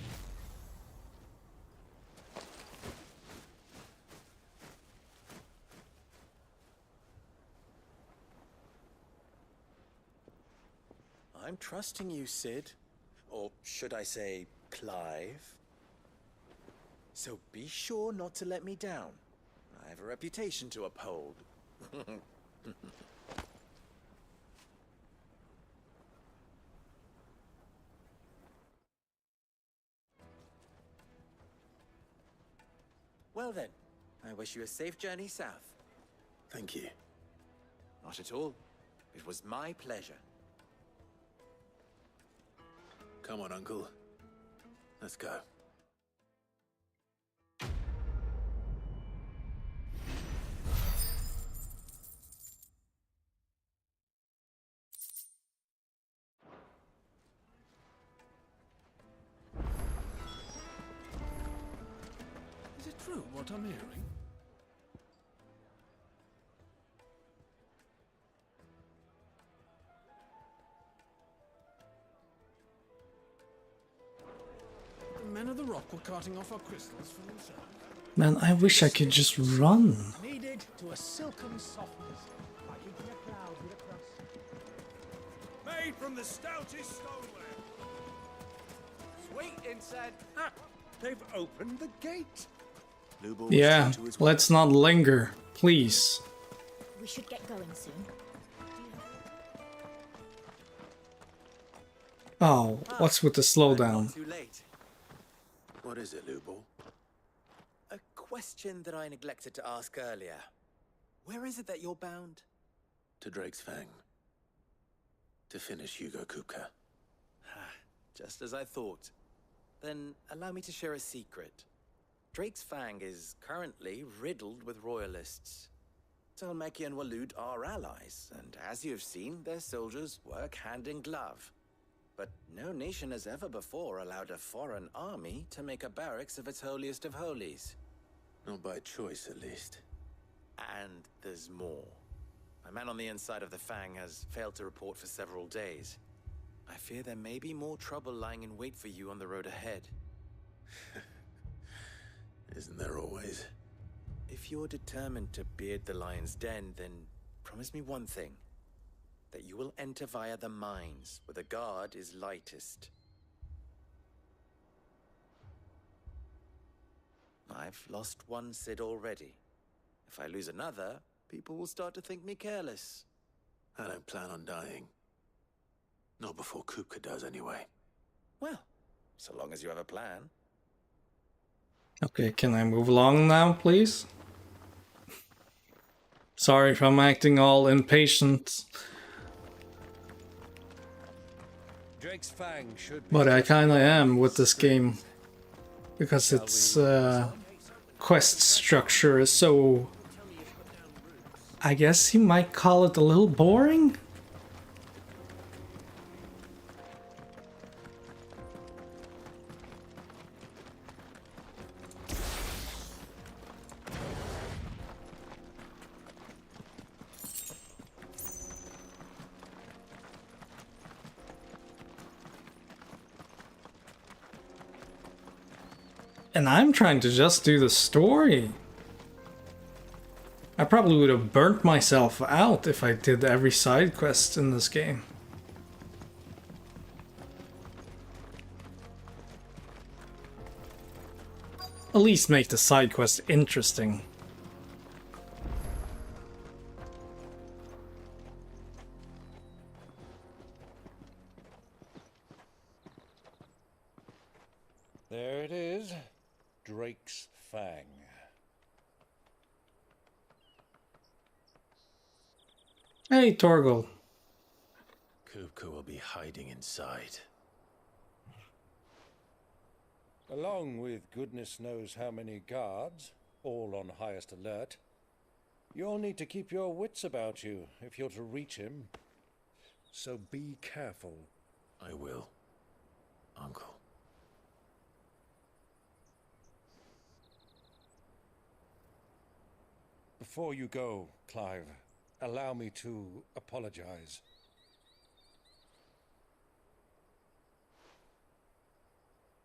P: I'm trusting you, Sid. Or should I say, Clive? So be sure not to let me down. I have a reputation to uphold. Well then, I wish you a safe journey south.
D: Thank you.
P: Not at all. It was my pleasure.
D: Come on, Uncle. Let's go.
G: Is it true what I'm hearing? The men of the rock were carting off our crystals for themselves.
A: Man, I wish I could just run.
S: Kneaded to a silken softness, like eating a cloud with a crust.
L: Made from the stoutest stoneware.
C: Sweet inside. Ah, they've opened the gate.
D: Lubor
A: Yeah, let's not linger, please.
N: We should get going soon.
A: Oh, what's with the slowdown?
P: Too late.
D: What is it, Lubor?
P: A question that I neglected to ask earlier. Where is it that you're bound?
D: To Drake's Fang. To finish Hugo Kupka.
P: Just as I thought. Then allow me to share a secret. Drake's Fang is currently riddled with royalists. Talmeki and Walud are allies, and as you've seen, their soldiers work hand in glove. But no nation has ever before allowed a foreign army to make a barracks of its holiest of holies.
D: Not by choice, at least.
P: And there's more. A man on the inside of the Fang has failed to report for several days. I fear there may be more trouble lying in wait for you on the road ahead.
D: Isn't there always?
P: If you're determined to beard the lion's den, then promise me one thing. That you will enter via the mines, where the guard is lightest. I've lost one Sid already. If I lose another, people will start to think me careless.
D: I don't plan on dying. Not before Kupka does, anyway.
P: Well, so long as you have a plan.
A: Okay, can I move along now, please? Sorry if I'm acting all impatient.
C: Drake's Fang should be...
A: But I kinda am with this game. Because its quest structure is so... I guess you might call it a little boring? And I'm trying to just do the story. I probably would have burnt myself out if I did every side quest in this game. At least make the side quest interesting.
C: There it is. Drake's Fang.
A: Hey, Torgal.
D: Kupka will be hiding inside.
C: Along with goodness knows how many guards, all on highest alert. You'll need to keep your wits about you if you're to reach him. So be careful.
D: I will, Uncle.
C: Before you go, Clive, allow me to apologize.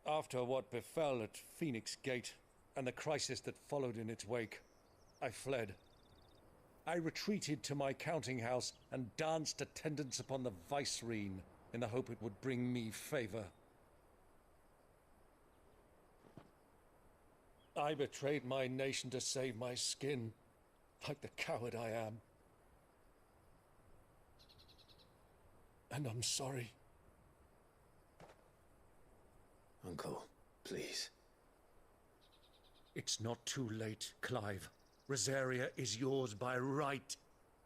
C: After what befell at Phoenix Gate and the crisis that followed in its wake, I fled. I retreated to my counting house and danced attendance upon the vicereine in the hope it would bring me favor. I betrayed my nation to save my skin, like the coward I am. And I'm sorry.
D: Uncle, please.
C: It's not too late, Clive. Rosaria is yours by right,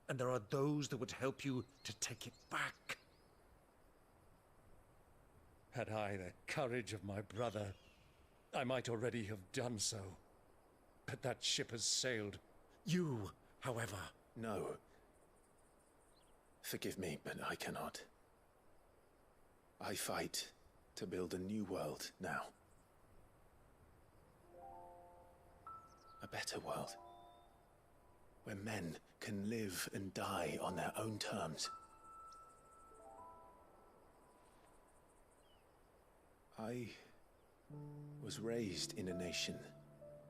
C: and there are those that would help you to take it back. Had I the courage of my brother, I might already have done so. But that ship has sailed. You, however...
D: No. Forgive me, but I cannot. I fight to build a new world now. A better world. Where men can live and die on their own terms. I was raised in a nation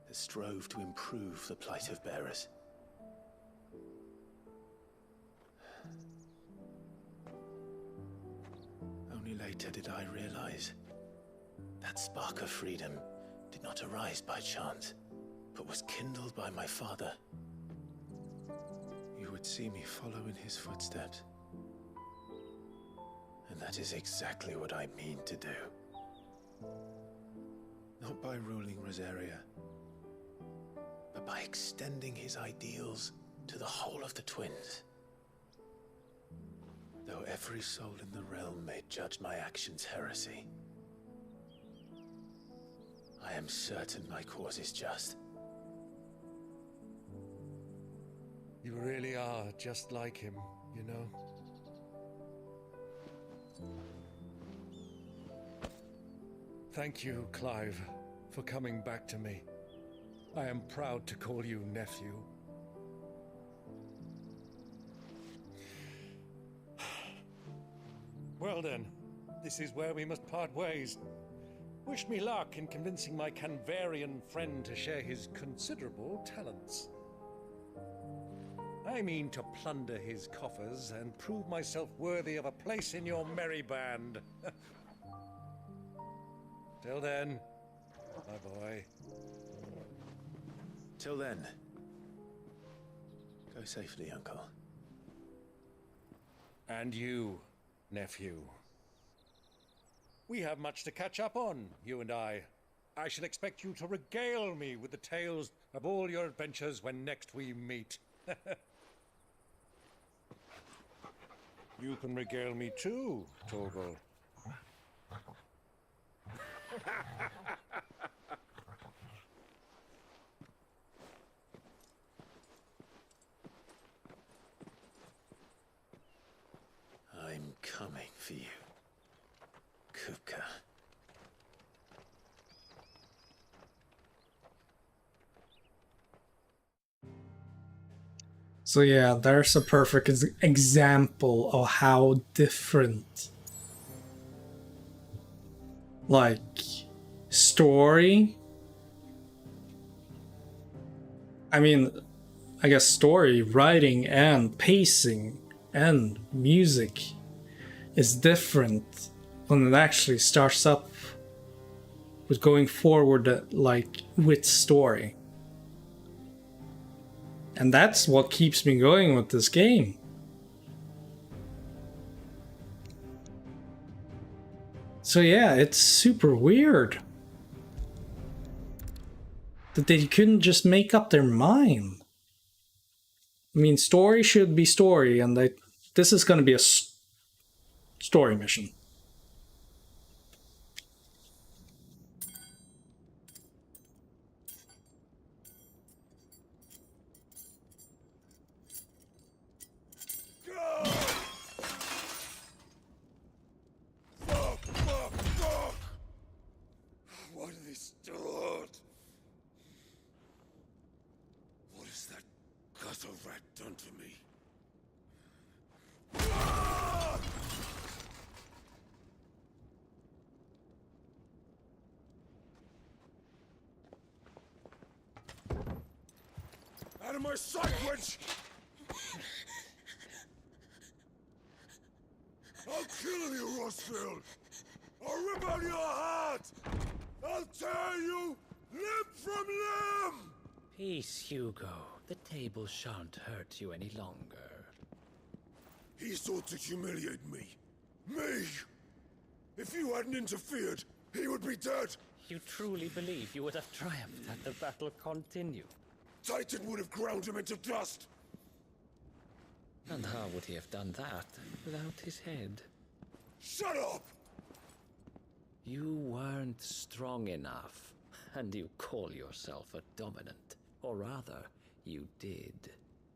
D: that strove to improve the plight of bearers. Only later did I realize that spark of freedom did not arise by chance, but was kindled by my father. You would see me follow in his footsteps. And that is exactly what I mean to do. Not by ruling Rosaria, but by extending his ideals to the whole of the twins. Though every soul in the realm may judge my actions heresy, I am certain my cause is just.
C: You really are just like him, you know? Thank you, Clive, for coming back to me. I am proud to call you nephew. Well then, this is where we must part ways. Wish me luck in convincing my Canvarian friend to share his considerable talents. I mean to plunder his coffers and prove myself worthy of a place in your merry band. Till then, my boy.
D: Till then, go safely, Uncle.
C: And you, nephew. We have much to catch up on, you and I. I shall expect you to regale me with the tales of all your adventures when next we meet. You can regale me too, Torgal.
D: I'm coming for you, Kupka.
A: So yeah, there's a perfect example of how different, like, story. I mean, I guess, story, writing, and pacing, and music is different when it actually starts up with going forward, like, with story. And that's what keeps me going with this game. So yeah, it's super weird that they couldn't just make up their mind. I mean, story should be story, and this is going to be a story mission.
C: Why do they start? What has that gutter rat done to me? Out of my sight, wench! I'll kill you, Rossfield! I'll rip out your heart! I'll tear you limb from limb!
F: Peace, Hugo. The table shan't hurt you any longer.
C: He sought to humiliate me. Me! If you hadn't interfered, he would be dead!
F: You truly believe you would have triumphed had the battle continued?
C: Titan would have ground him into dust!
F: And how would he have done that without his head?
C: Shut up!
F: You weren't strong enough, and you call yourself a dominant. Or rather, you did.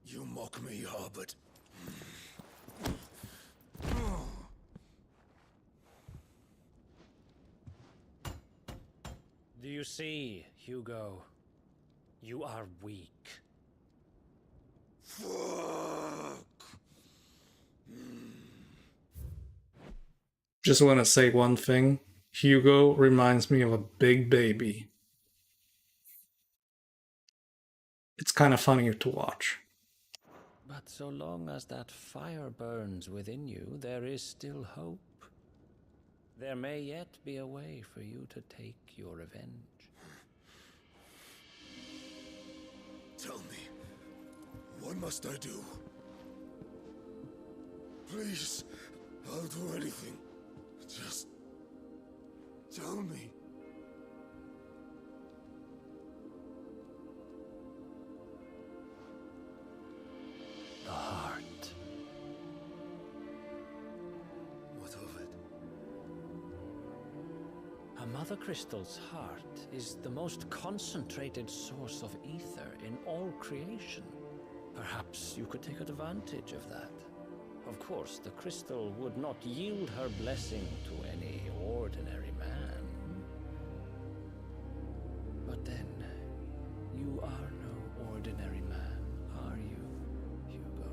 C: You mock me, Harbert.
F: Do you see, Hugo? You are weak.
C: Fuck!
A: Just want to say one thing. Hugo reminds me of a big baby. It's kind of funny to watch.
F: But so long as that fire burns within you, there is still hope. There may yet be a way for you to take your revenge.
C: Tell me, what must I do? Please, I'll do anything. Just tell me.
F: The heart.
C: What of it?
F: A Mother Crystal's heart is the most concentrated source of ether in all creation. Perhaps you could take advantage of that. Of course, the crystal would not yield her blessing to any ordinary man. But then, you are no ordinary man, are you, Hugo?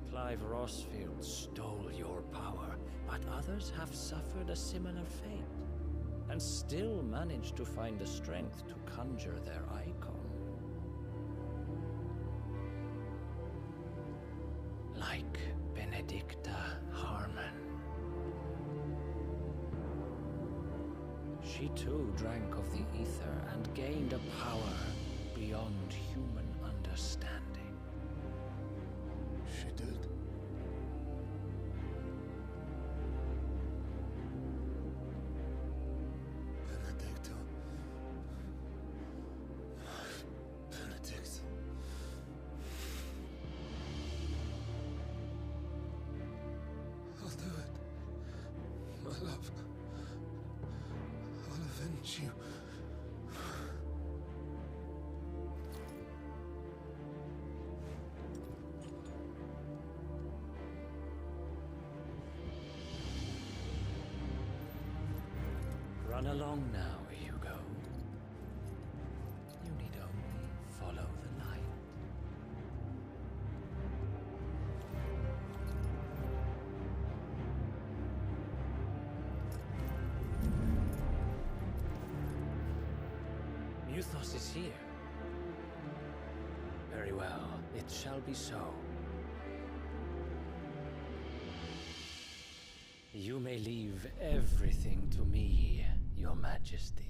F: Clive Rossfield stole your power, but others have suffered a similar fate, and still managed to find the strength to conjure their icon. Like Benedicta Harmon. She too drank of the ether and gained a power beyond human understanding.
C: She did. Benedicta. Benedict. I'll do it. My love. I'll avenge you.
F: Run along now, Hugo. You need only follow the light. Muthos is here. Very well, it shall be so. You may leave everything to me, Your Majesty.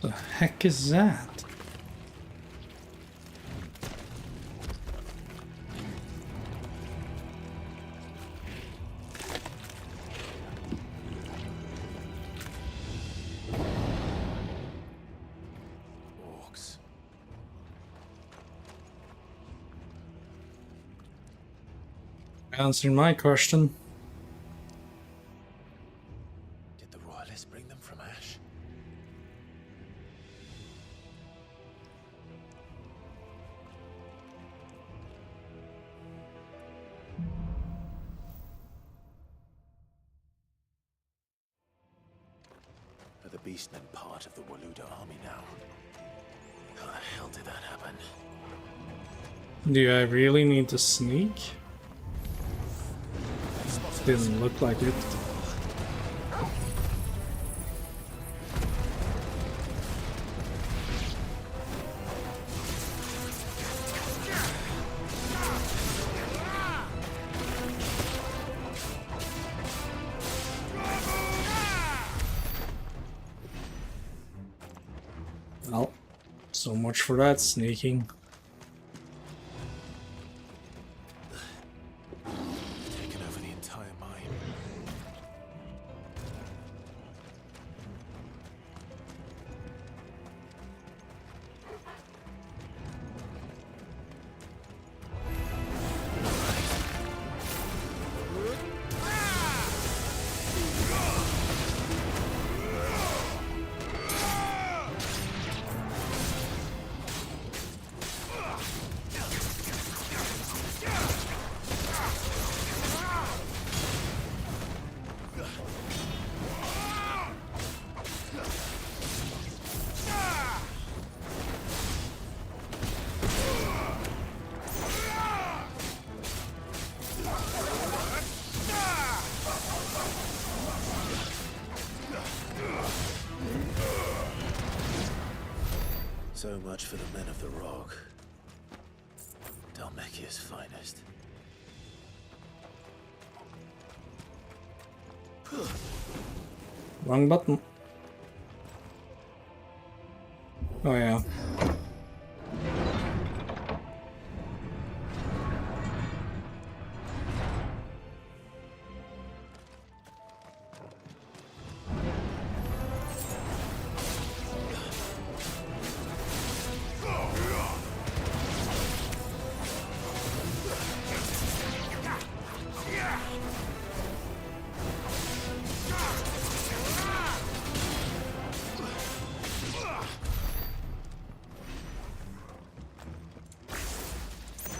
A: The heck is that?
D: Orcs.
A: Answering my question.
D: Did the royalists bring them from Ash? Are the beastmen part of the Waluda army now? How the hell did that happen?
A: Do I really need to sneak? Didn't look like it. Well, so much for that sneaking.
D: Taken over the entire mine. So much for the men of the Rock. Dalmekia's finest.
A: Wrong button. Oh yeah.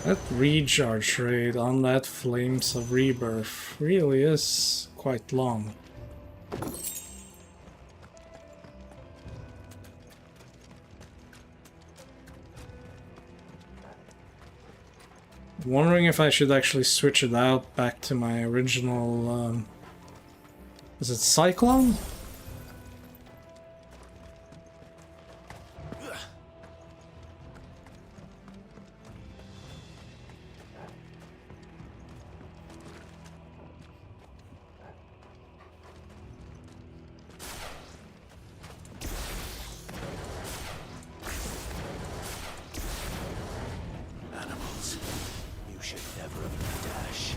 A: That recharge rate on that Flames of Rebirth really is quite long. Wondering if I should actually switch it out back to my original, is it Cyclone?
D: Animals. You should never have left Ash.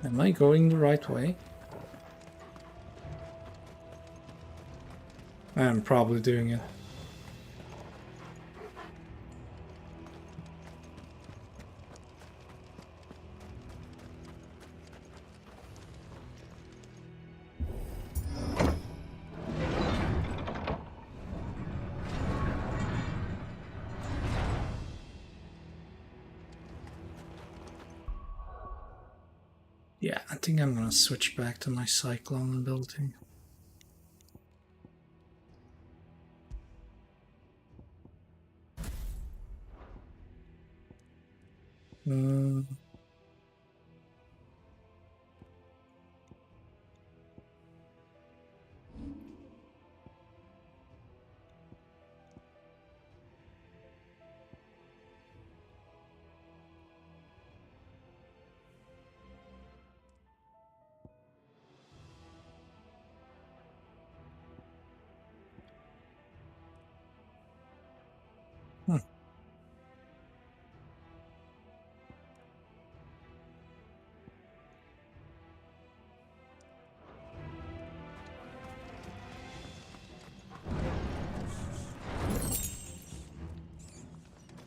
A: Am I going the right way? I'm probably doing it. Yeah, I think I'm gonna switch back to my Cyclone ability.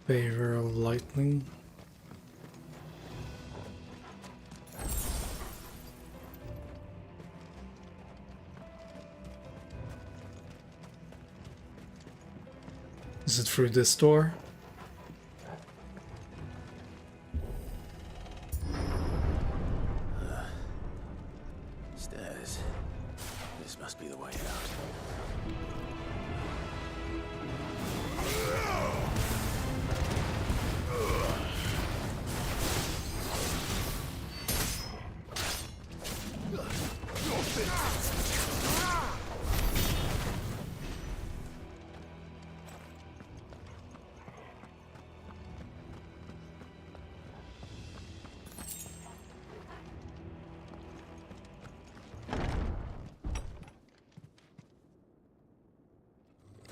A: Favor of lightning. Is it through this door?
D: Stairs. This must be the way out.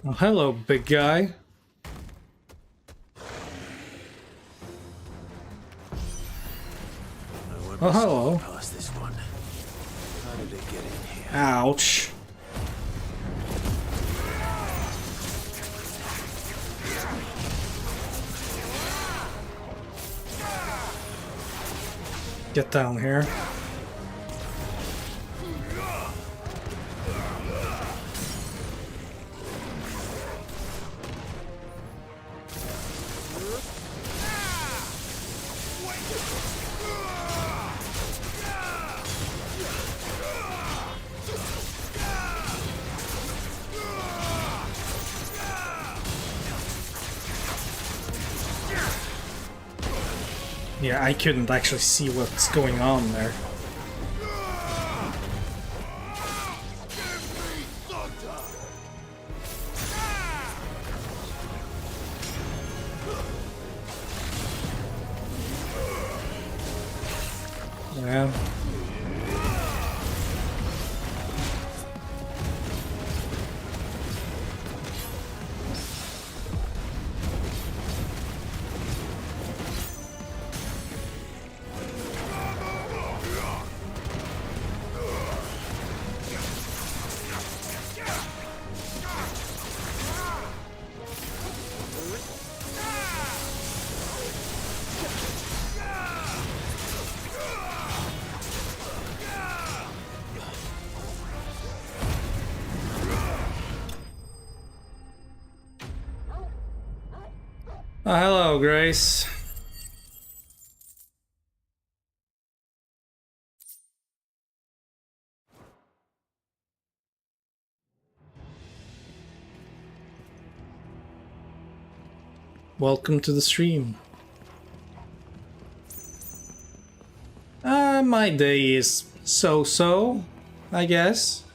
A: Oh, hello, big guy. Oh, hello.
D: Past this one. How did it get in here?
A: Ouch. Get down here. Yeah, I couldn't actually see what's going on there. Yeah. Oh, hello, Grace. Welcome to the stream. My day is so-so, I guess.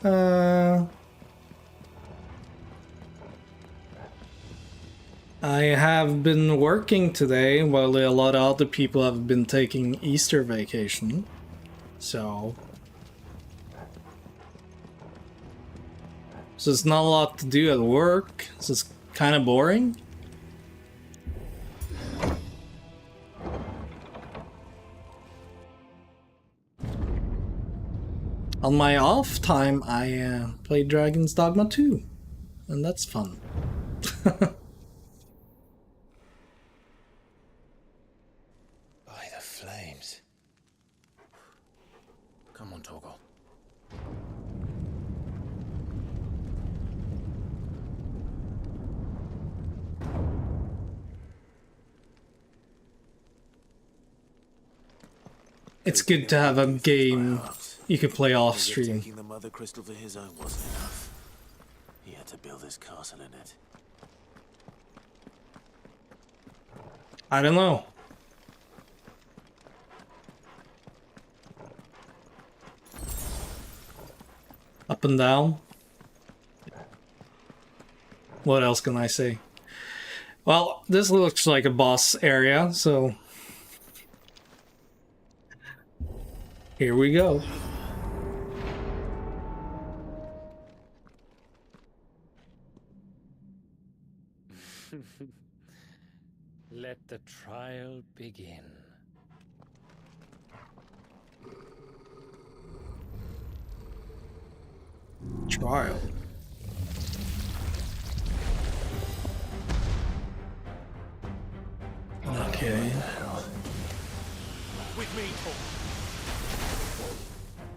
A: I have been working today while a lot of other people have been taking Easter vacation. So there's not a lot to do at work. So it's kind of boring. On my off time, I play Dragon's Dogma 2, and that's fun.
F: By the flames. Come on, Torgal.
A: It's good to have a game you can play off
D: As if
A: stream.
D: taking the mother crystal for his own wasn't enough. He had to build his castle in it.
A: I don't know. Up and down. What else can I say? Well, this looks like a boss area, so here we go.
F: Let the trial begin.
A: Trial. Okay.
C: With me,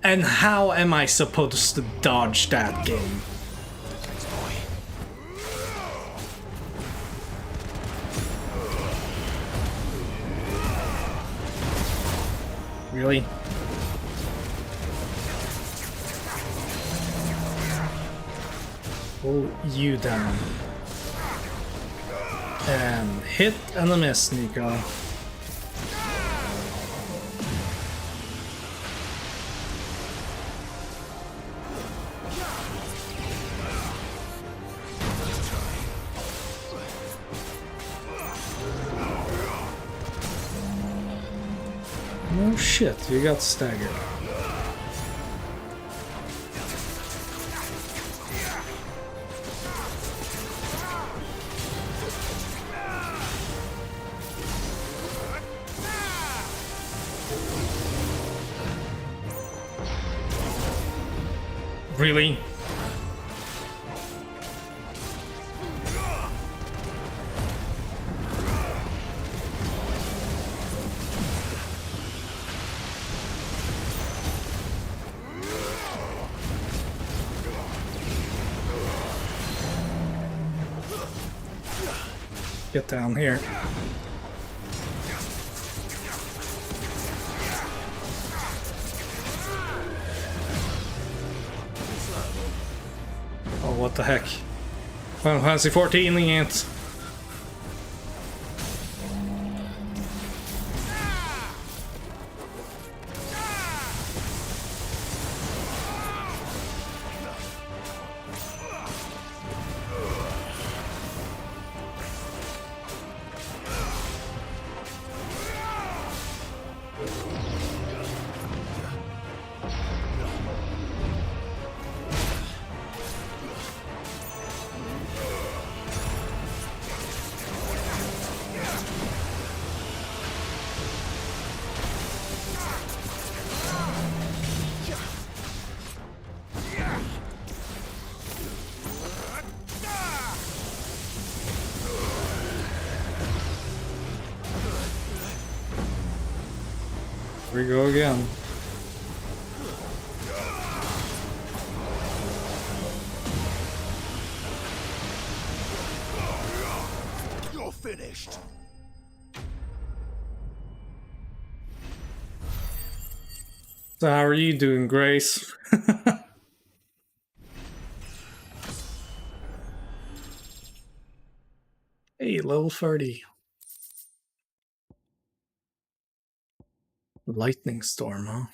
A: And how am I supposed to dodge that game? Really? Pull you down. And hit and a miss, Nico. No shit, you got staggered. Really? Get down here. Oh, what the heck? Final Fantasy 14 the ants. Here we go again.
H: You're finished.
A: So how are you doing, Grace? Hey, level 30. Lightning storm, huh?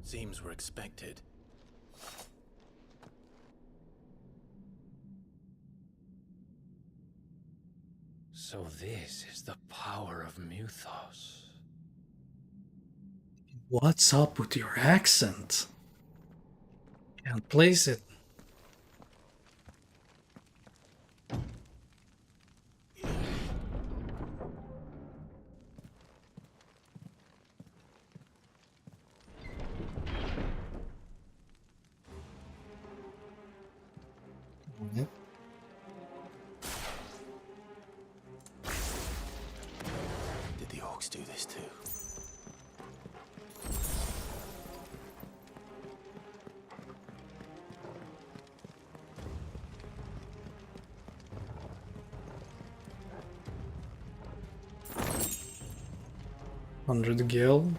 D: Seems we're expected.
F: So this is the power of Muthos.
A: What's up with your accent? Can't place it. Yep.
D: Did the orcs do this too?
A: Under the gill.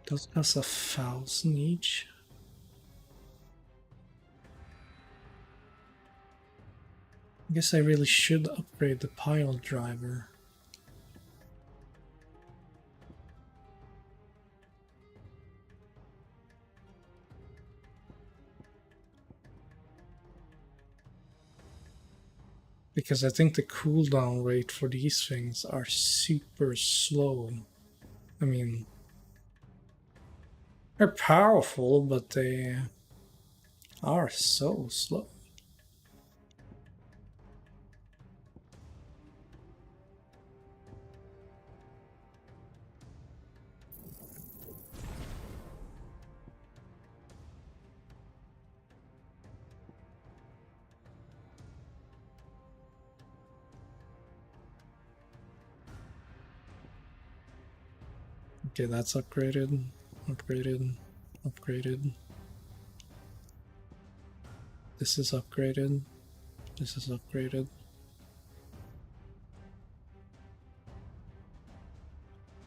A: Does us 1,000 each? I guess I really should upgrade the pile driver. Because I think the cooldown rate for these things are super slow. I mean, they're powerful, but they are so slow. Okay, that's upgraded, upgraded, upgraded. This is upgraded. This is upgraded.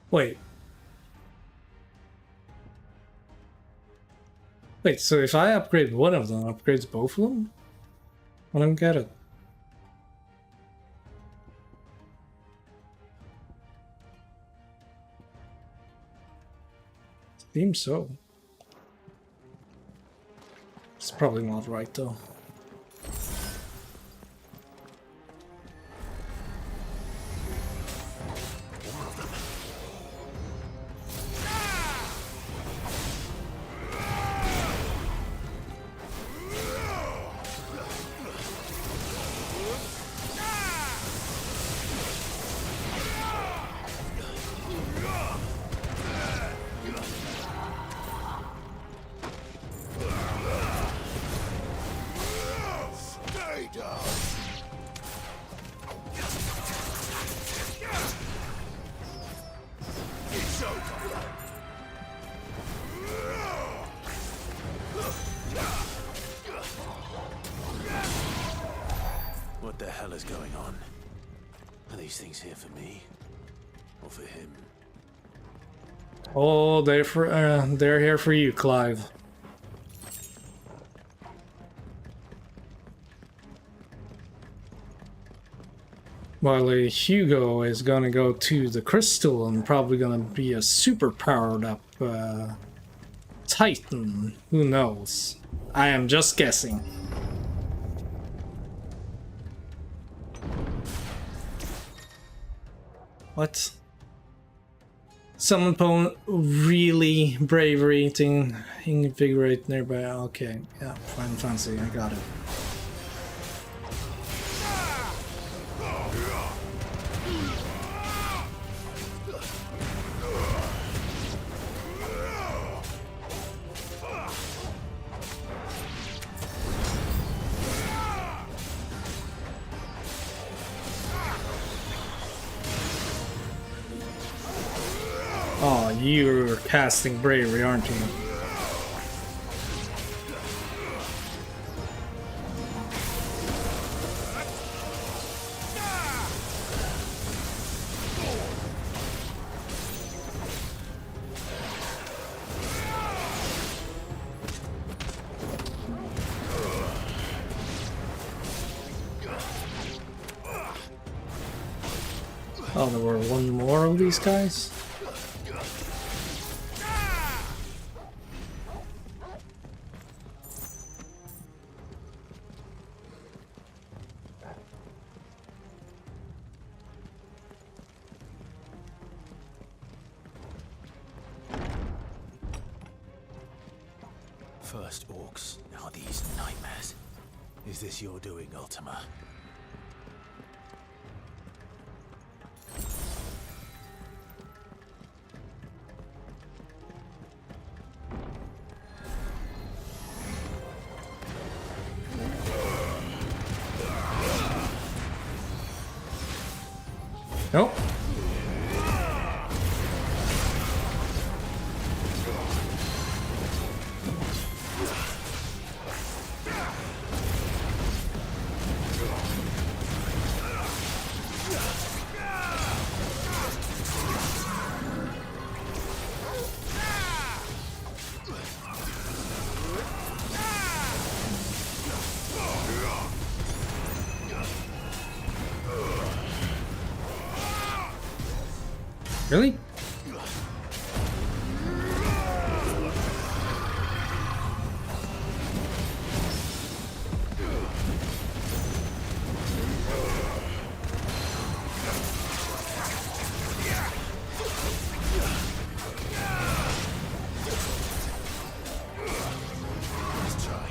A: Wait. Wait, so if I upgrade one of them, it upgrades both of them? I don't get it. Seems so. It's probably not right though.
D: What the hell is going on? Are these things here for me? Or for him?
A: Oh, they're here for you, Clive. While Hugo is gonna go to the crystal and probably gonna be a super powered up Titan. Who knows? I am just guessing. What? Some opponent really bravery to invigorate nearby. Okay, yeah, fine, fancy, I got it. you're casting bravery, aren't you? Oh, there were one more of these guys?
D: First orcs, now these nightmares. Is this your doing, Ultima?
A: Nope. Really?
D: Let's try.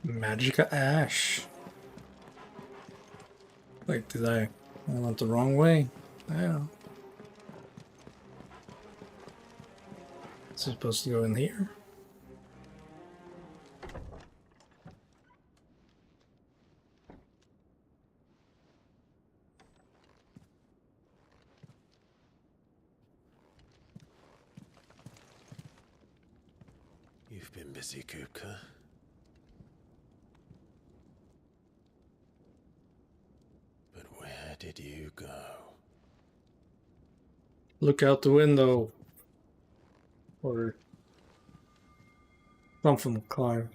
A: Magica Ash. Wait, did I went the wrong way? I don't know. Is it supposed to go in here?
D: You've been busy, Kupka. But where did you go?
A: Look out the window. Or something, Clive.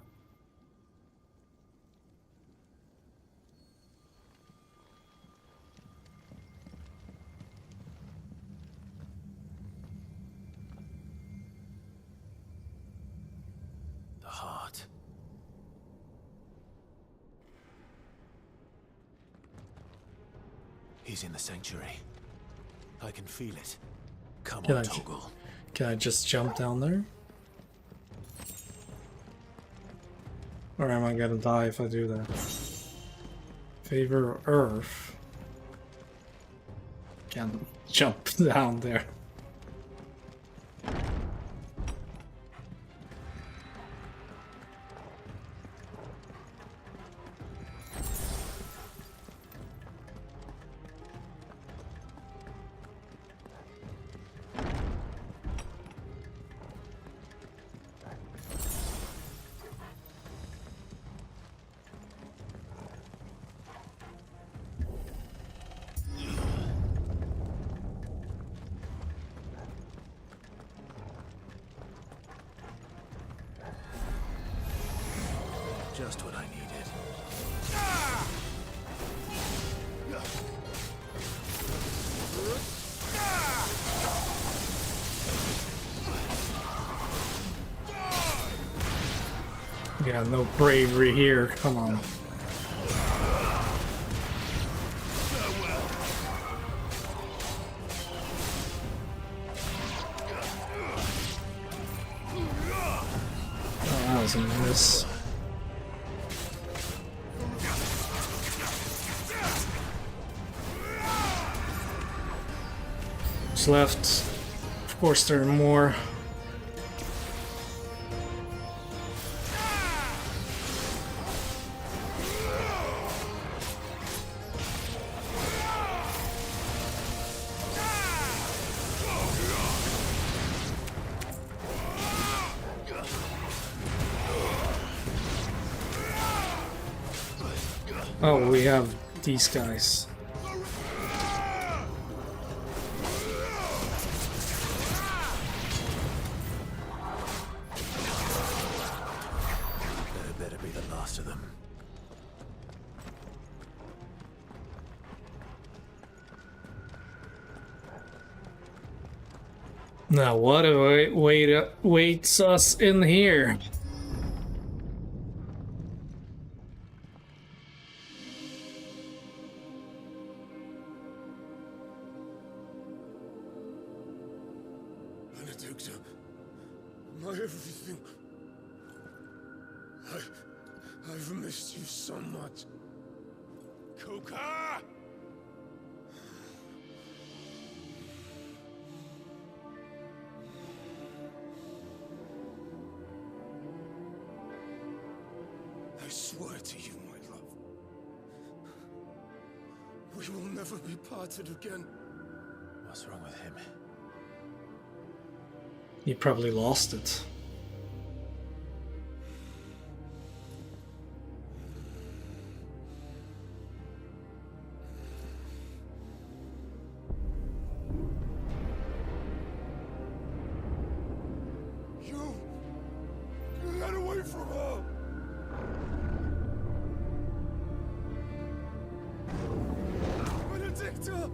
D: The heart. He's in the sanctuary. I can feel it. Come on, Toggle.
A: Can I just jump down there? Or am I gonna die if I do that? Favor Earth. Can't jump down there.
D: Just what I needed.
A: Yeah, no bravery here. Come on. Oh, that was a miss. Left. Of Of course, there are more. Oh, we have these guys.
D: That better be the last of them.
A: Now, what waits us in here?
L: Benedicta, my everything. I've missed you so much. Coca! I swear to you, my love, we will never be parted again.
D: What's wrong with him?
A: He probably lost it.
L: Get away from her! Benedicta!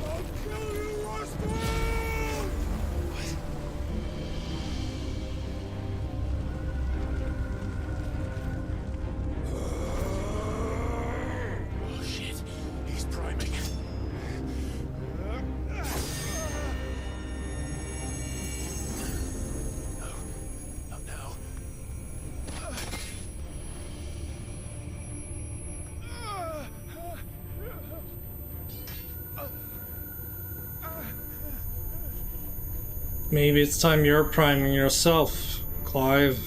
L: I'll kill you, Rusty!
D: Oh shit, he's priming. Not now.
A: Maybe it's time you're priming yourself, Clive.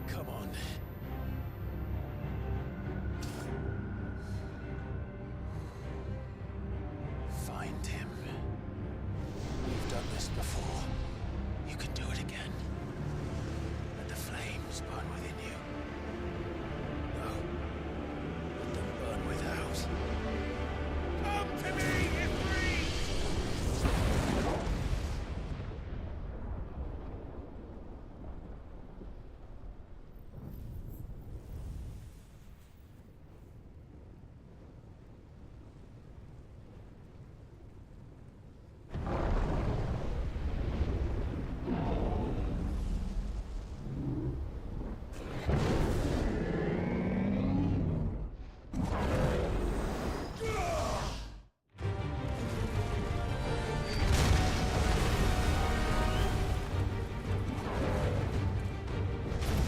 D: Come on. Find him. You've done this before. You can do it again. Let the flames burn within you. No. Let them burn without. Come to me, Ifrit!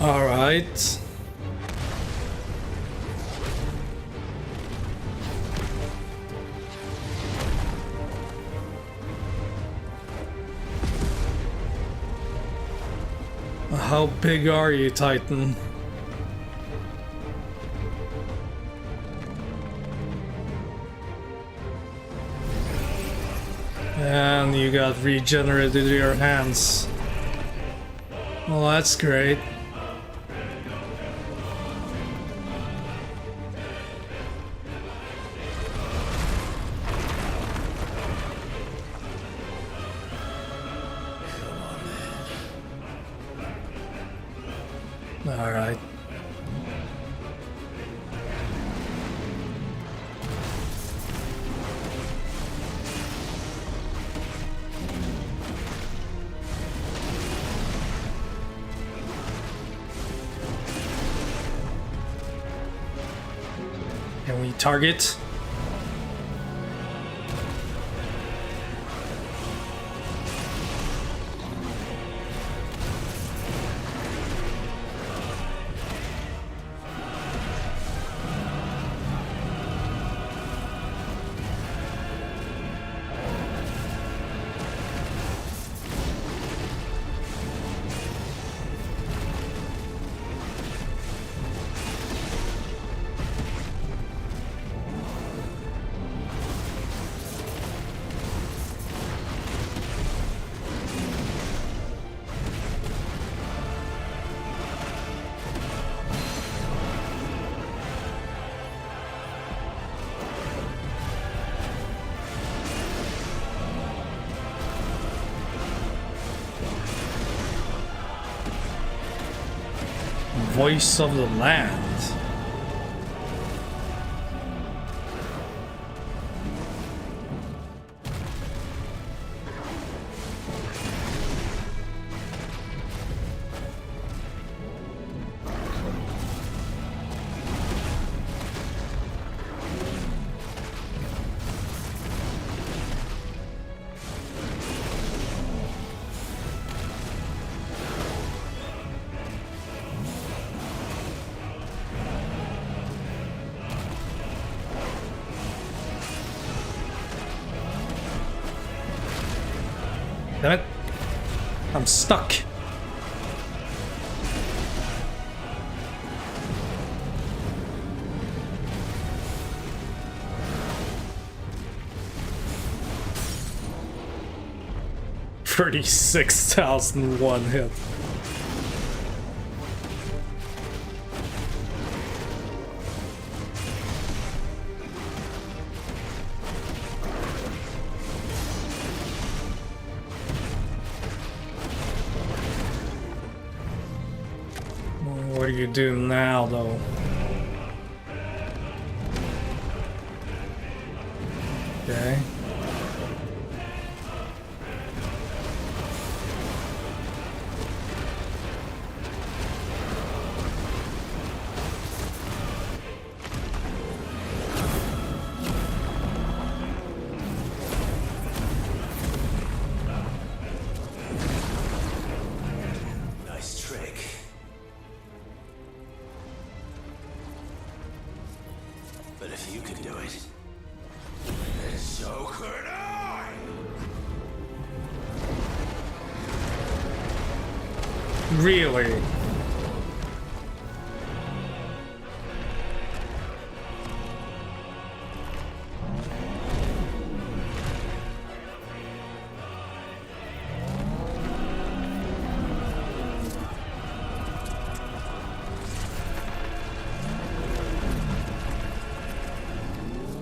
A: All right. How big are you, Titan? And you got regenerated your hands. Well, that's great. All right. Can we target? voice of the land. Damn it. I'm stuck. $36,001 hit. What do you do now, though? Okay.
P: Nice trick. But if you can do it, then so could I!
A: Really?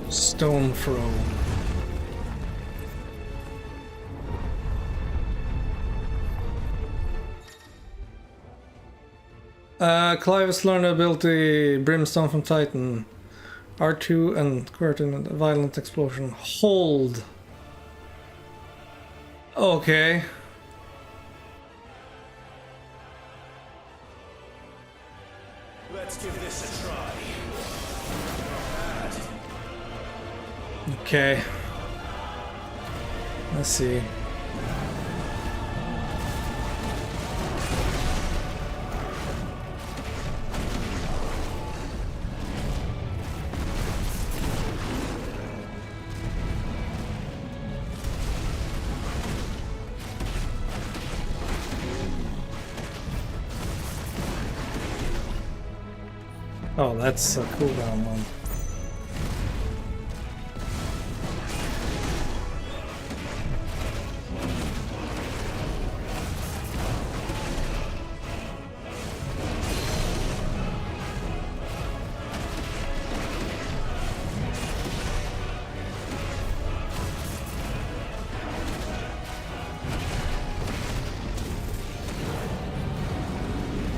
A: Stone throw. Clive's learned the ability Brimstone from Titan. R2 and Curtin, a violent explosion. Hold. Okay.
P: Let's give this a try.
A: Okay. Let's see. Oh, that's a cooldown one.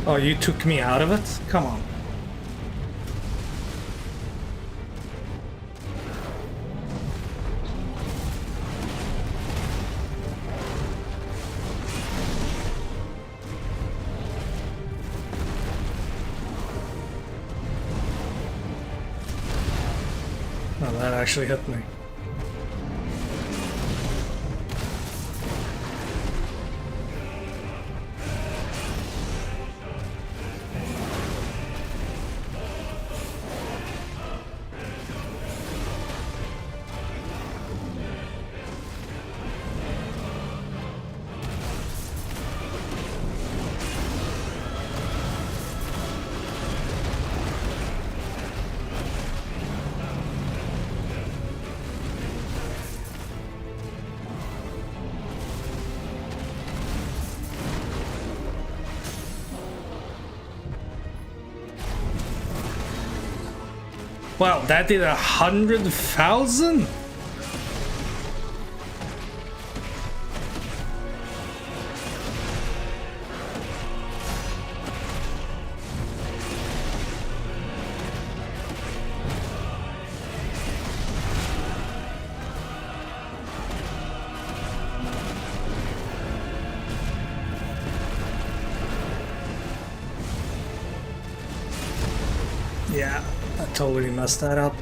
A: Oh, you took me out of it? Come on. Oh, that actually hit me. Wow, that did 100,000? Yeah, I totally messed that up.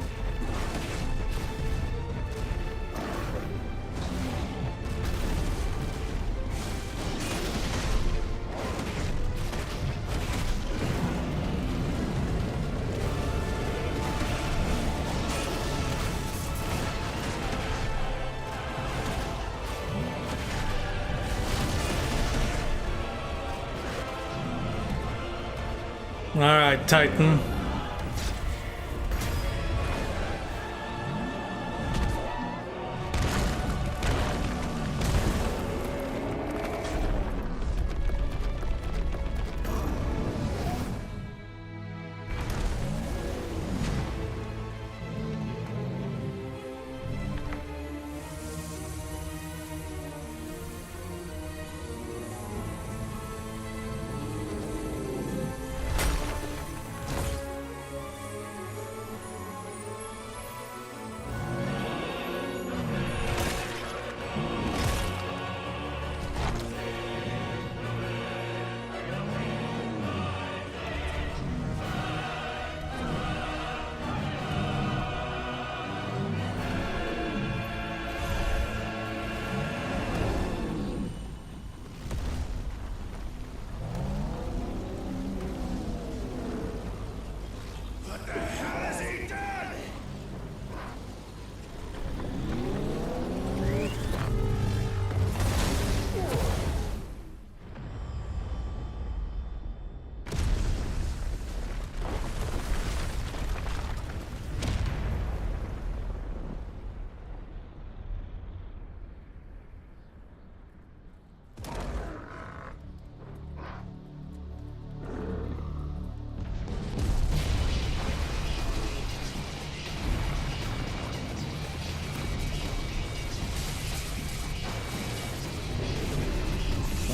A: Alright, Titan.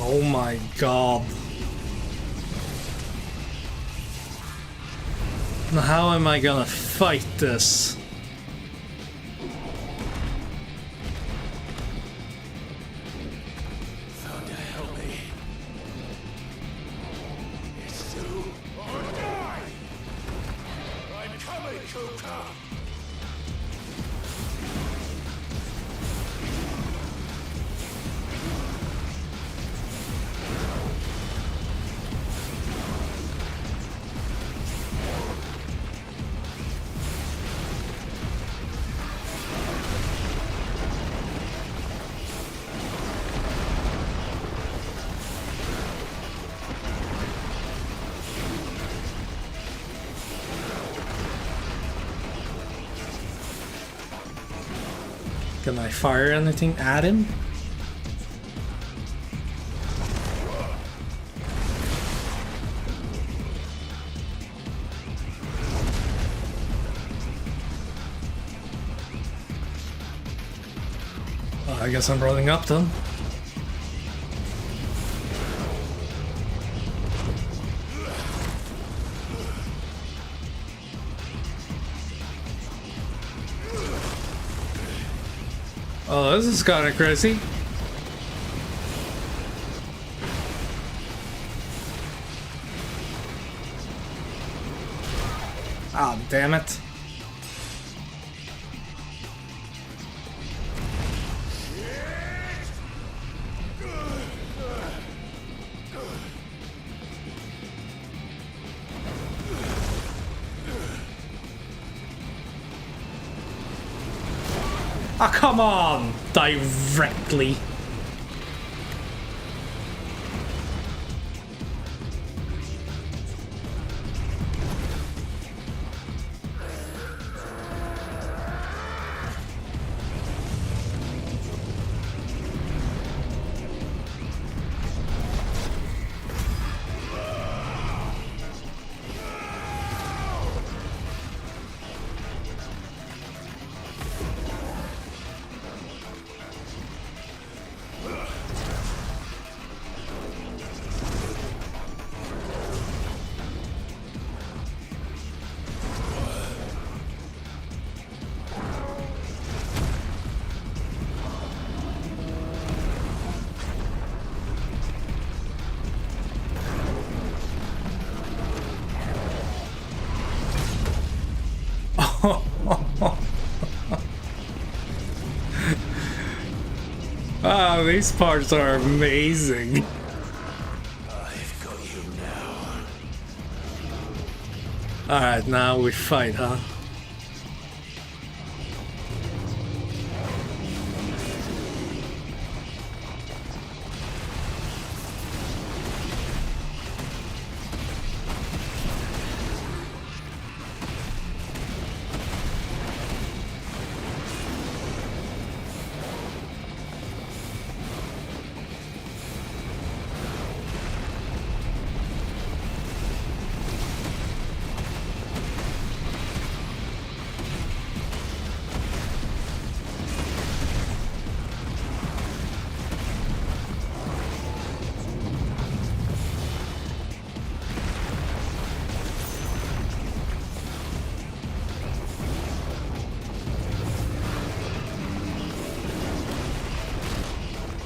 A: Oh my god. Now how am I gonna fight this?
H: Thunder, help me. It's do or die. I'm coming, Kuka.
A: Can I fire anything at him? Well, I guess I'm running up then. Oh, this is kind of crazy. Ah, damn it. Ah, come on! Directly. Wow, these parts are amazing.
D: I've got you now.
A: Alright, now we fight, huh?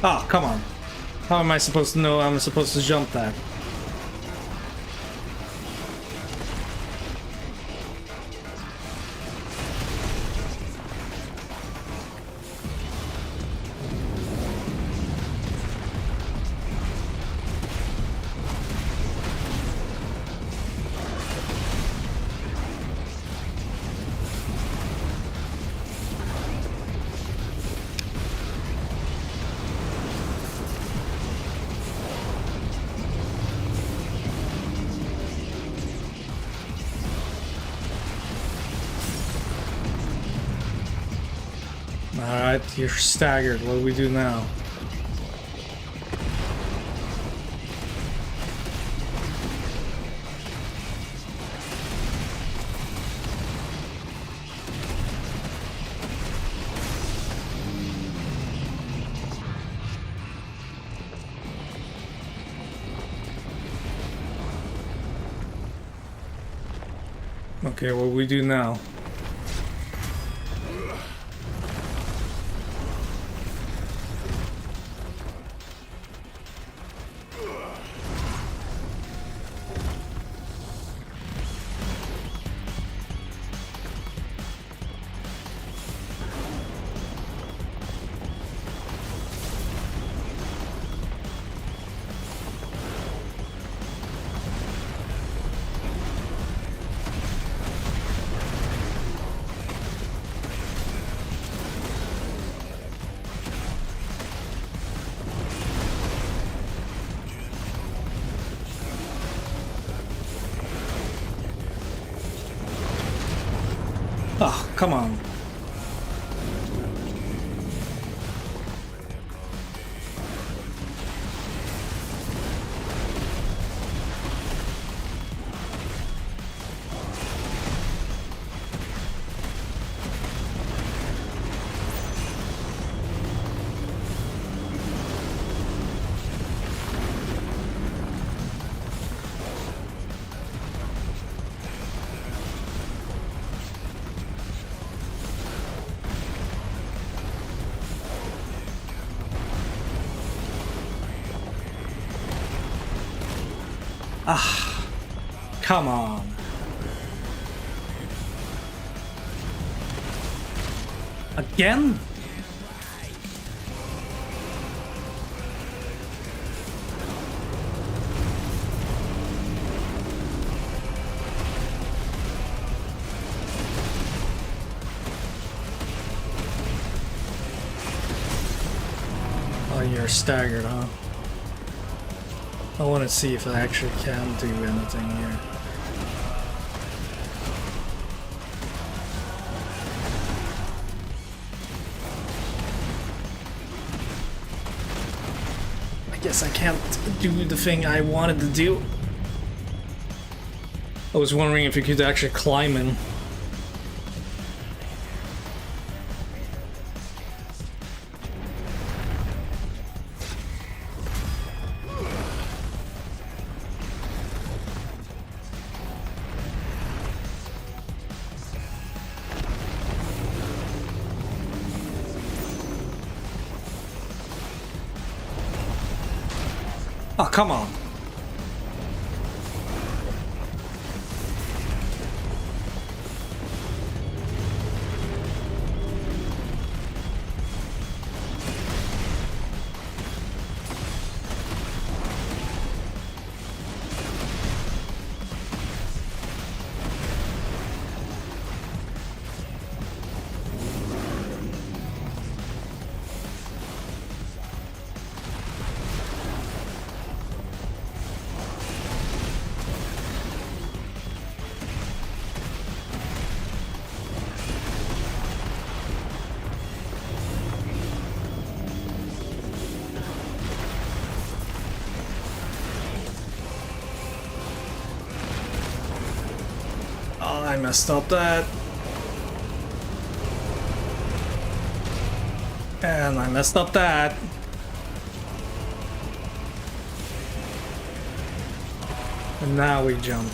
A: Oh, come on. How am I supposed to know I'm supposed to jump that? Alright, you're staggered. What do we do now? Okay, what do we do now? Oh, come on. Ah, come on. Again? Oh, you're staggered, huh? I want to see if I actually can do anything here. I guess I can't do the thing I wanted to do. I was wondering if you could actually climb in. Oh, come on. I messed up that. And I messed up that. And now we jump.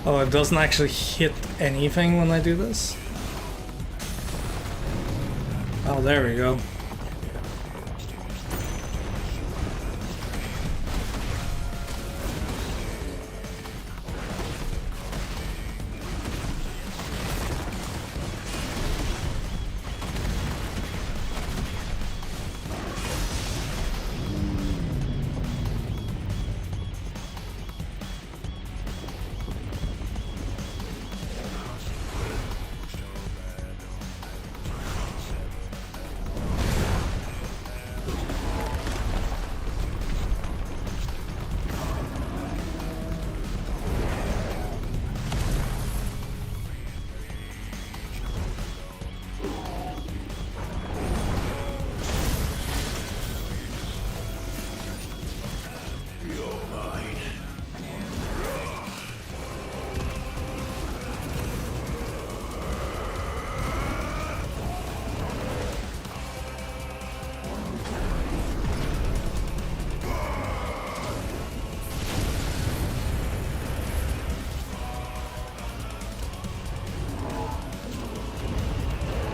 A: Oh, it doesn't actually hit anything when I do this? Oh, there we go.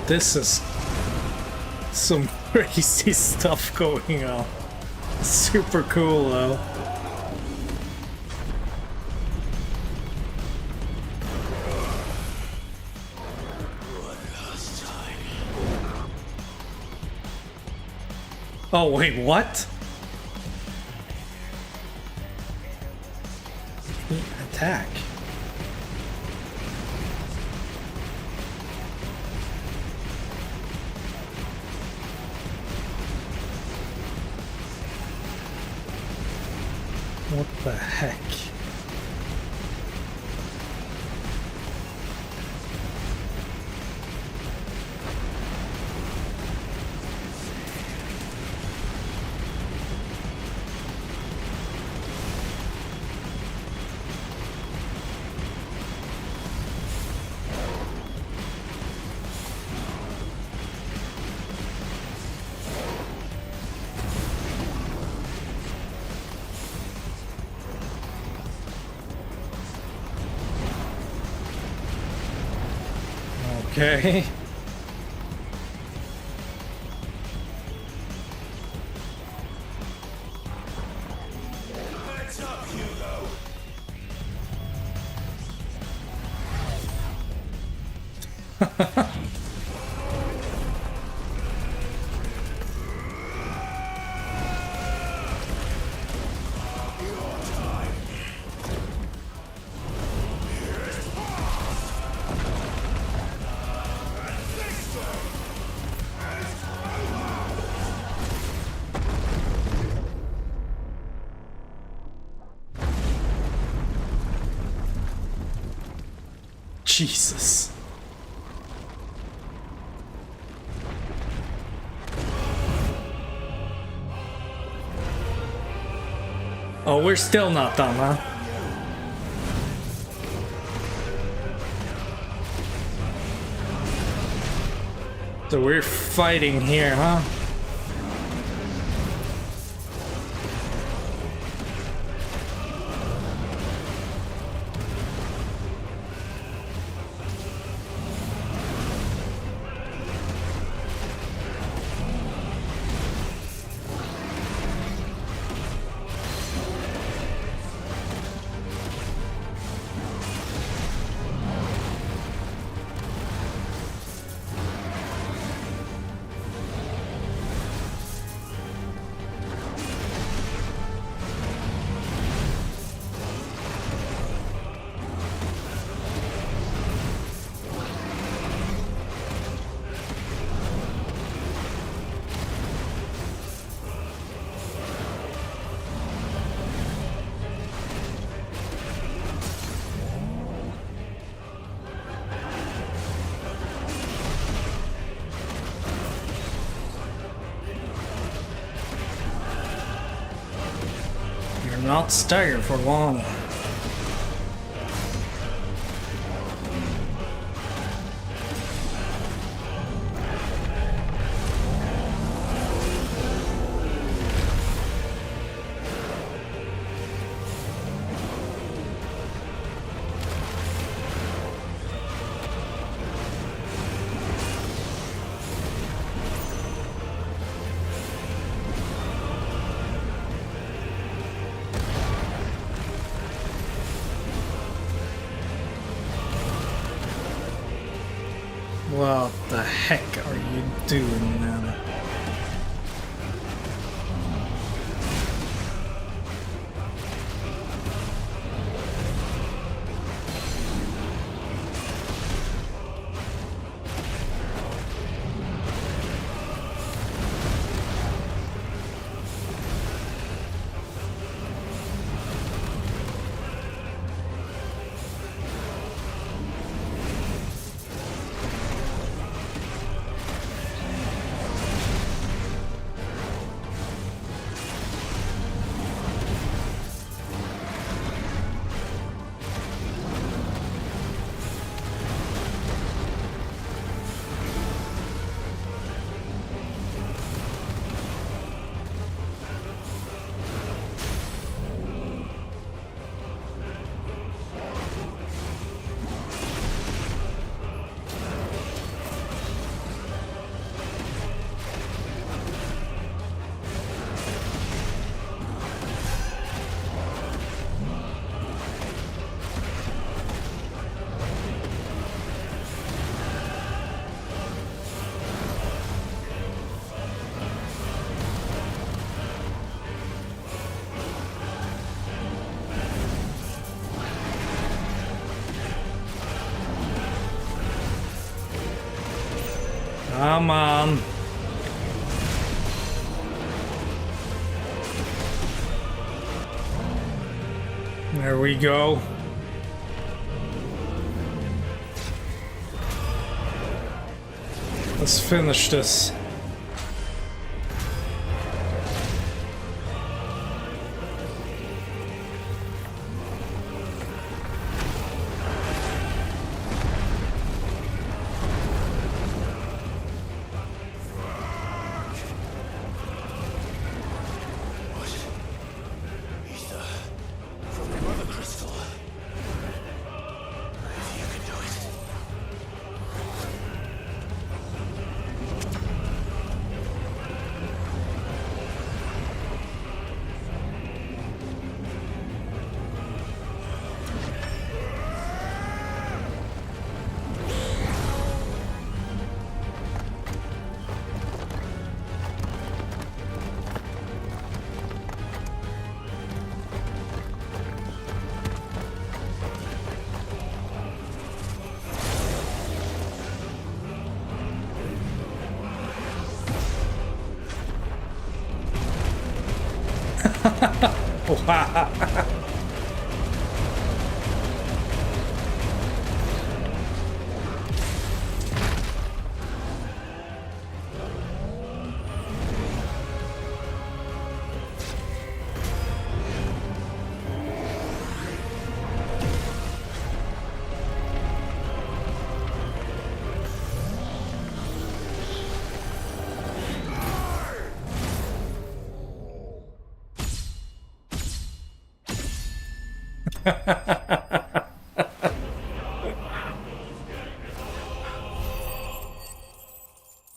A: This is some crazy stuff going on. Super cool though. Oh wait, what? Attack. What the heck? Okay.
L: What's up, Hugo?
A: Jesus. Oh, we're still not done, huh? So we're fighting here, huh? not stagger for long. What the heck are you doing, man? Come on. There we go. Let's finish this. Wow.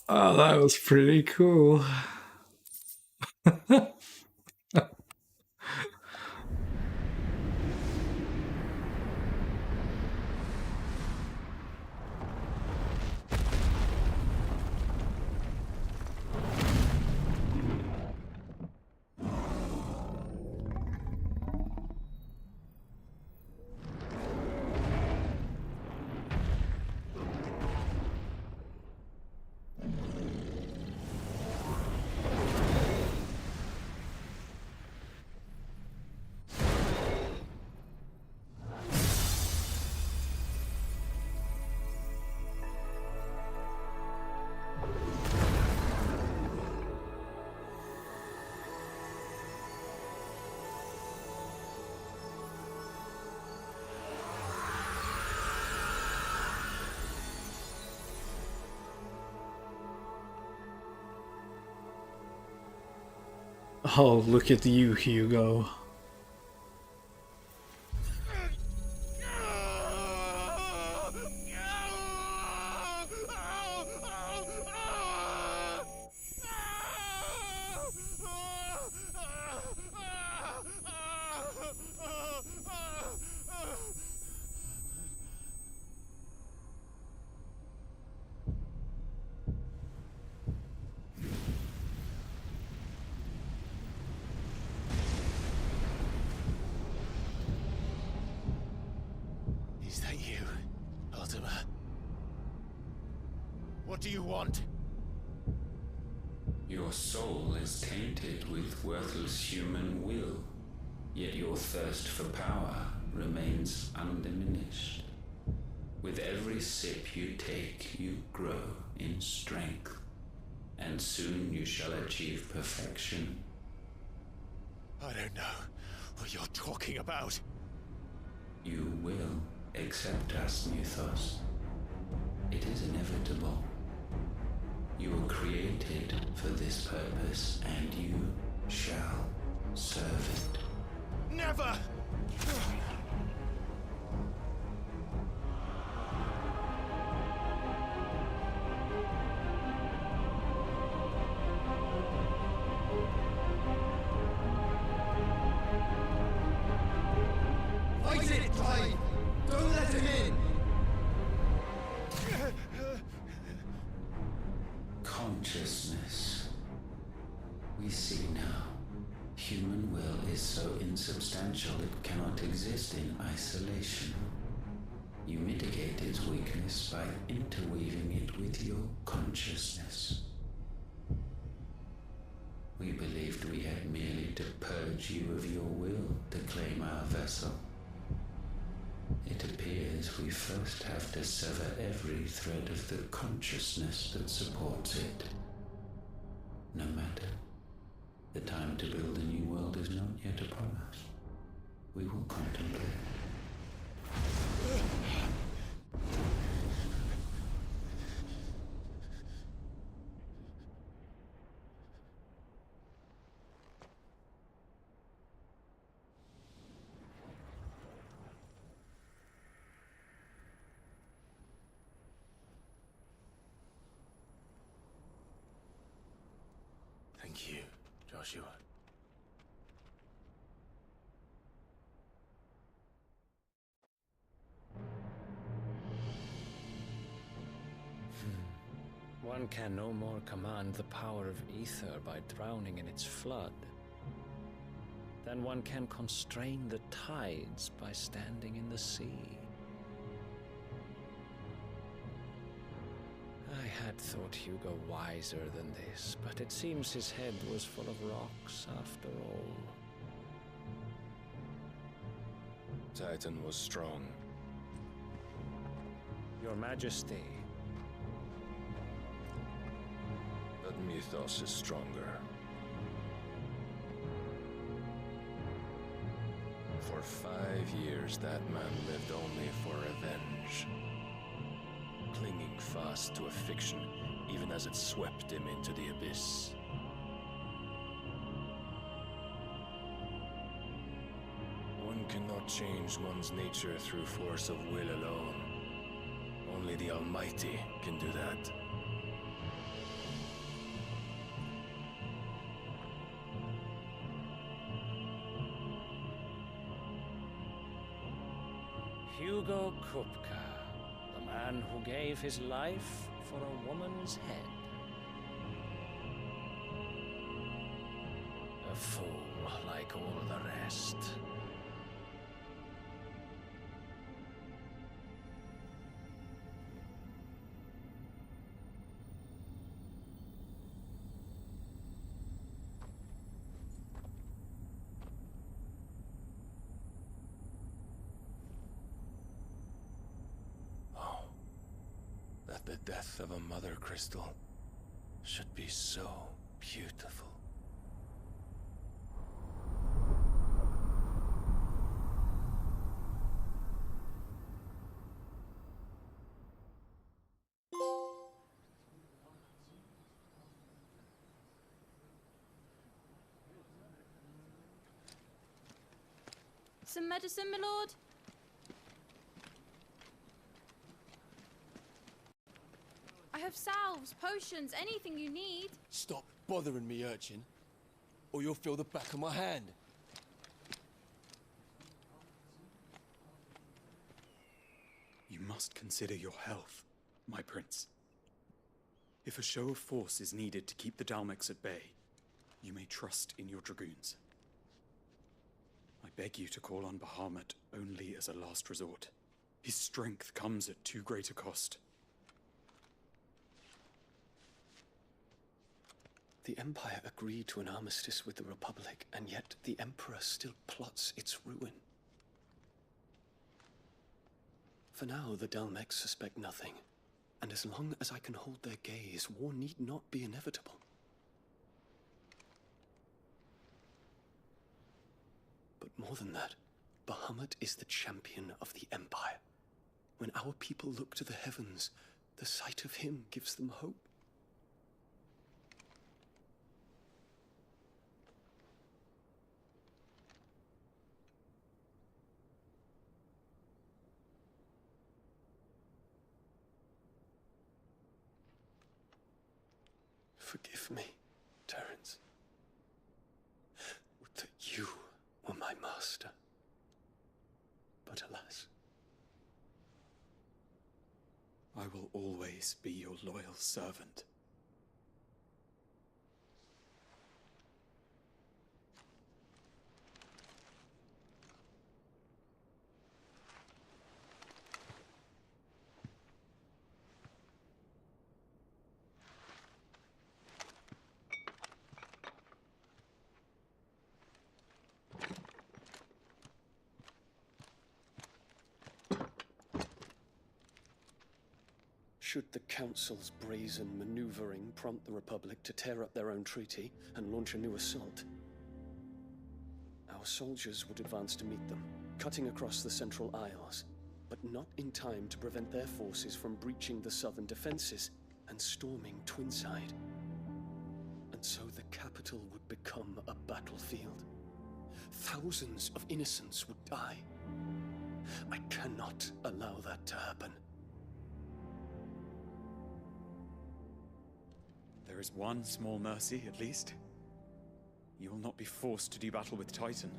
A: Oh, that was pretty cool. Oh, look at you, Hugo.
P: Is that you, Ultima? What do you want?
T: Your soul is tainted with worthless human will, yet your thirst for power remains undiminished. With every sip you take, you grow in strength, and soon you shall achieve perfection.
P: I don't know what you're talking about.
T: You will accept us, Mythos. It is inevitable. You were created for this purpose, and you shall serve it.
P: Never!
K: Fight it, Clive! Don't let him in!
T: Consciousness. We see now. Human will is so insubstantial it cannot exist in isolation. You mitigate its weakness by interweaving it with your consciousness. We believed we had merely to purge you of your will to claim our vessel. It appears we first have to sever every thread of the consciousness that supports it. No matter. The time to build a new world is not yet upon us. We will contemplate.
D: Thank you, Joshua.
F: One can no more command the power of ether by drowning in its flood than one can constrain the tides by standing in the sea. I had thought Hugo wiser than this, but it seems his head was full of rocks after all. Titan was strong. Your Majesty. But Mythos is stronger. For 5 years, that man lived only for revenge. Clinging fast to a fiction, even as it swept him into the abyss. One cannot change one's nature through force of will alone. Only the Almighty can do that. Hugo Kupka, the man who gave his life for a woman's head. A fool like all the rest. The death of a mother crystal should be so beautiful.
U: some medicine, my lord? I have salves, potions, anything you need.
V: Stop bothering me, urchin, or you'll feel the back of my hand.
W: You must consider your health, my prince. If a show of force is needed to keep the Dalmex at bay, you may trust in your dragoons. I beg you to call on Bahamut only as a last resort. His strength comes at too great a cost.
X: The Empire agreed to an armistice with the Republic, and yet the Emperor still plots its ruin. For now, the Dalmex suspect nothing, and as long as I can hold their gaze, war need not be inevitable. But more than that, Bahamut is the champion of the Empire. When our people look to the heavens, the sight of him gives them hope. Forgive me, Terence. Would that you were my master. But alas.
W: I will always be your loyal servant.
X: Should the Council's brazen maneuvering prompt the Republic to tear up their own treaty and launch a new assault, our soldiers would advance to meet them, cutting across the Central Isles, but not in time to prevent their forces from breaching the southern defenses and storming Twinside. And so the capital would become a battlefield. Thousands of innocents would die. I cannot allow that to happen.
W: There is one small mercy, at least. You will not be forced to do battle with Titan.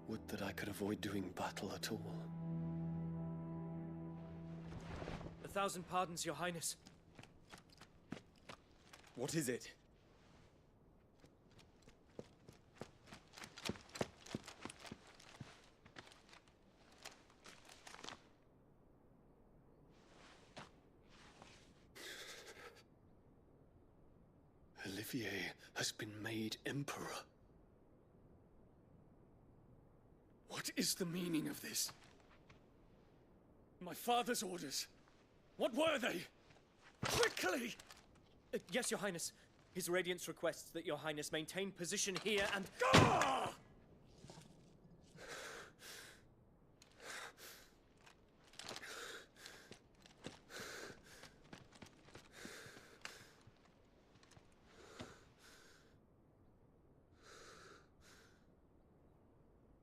X: Would that I could avoid doing battle at all.
Y: 1,000 pardons, Your Highness.
W: What is it?
X: Olivier has been made Emperor. What is the meaning of this? My father's orders. What were they? Quickly!
Y: Yes, Your Highness. His Radiance requests that Your Highness maintain position here and...
X: Ah!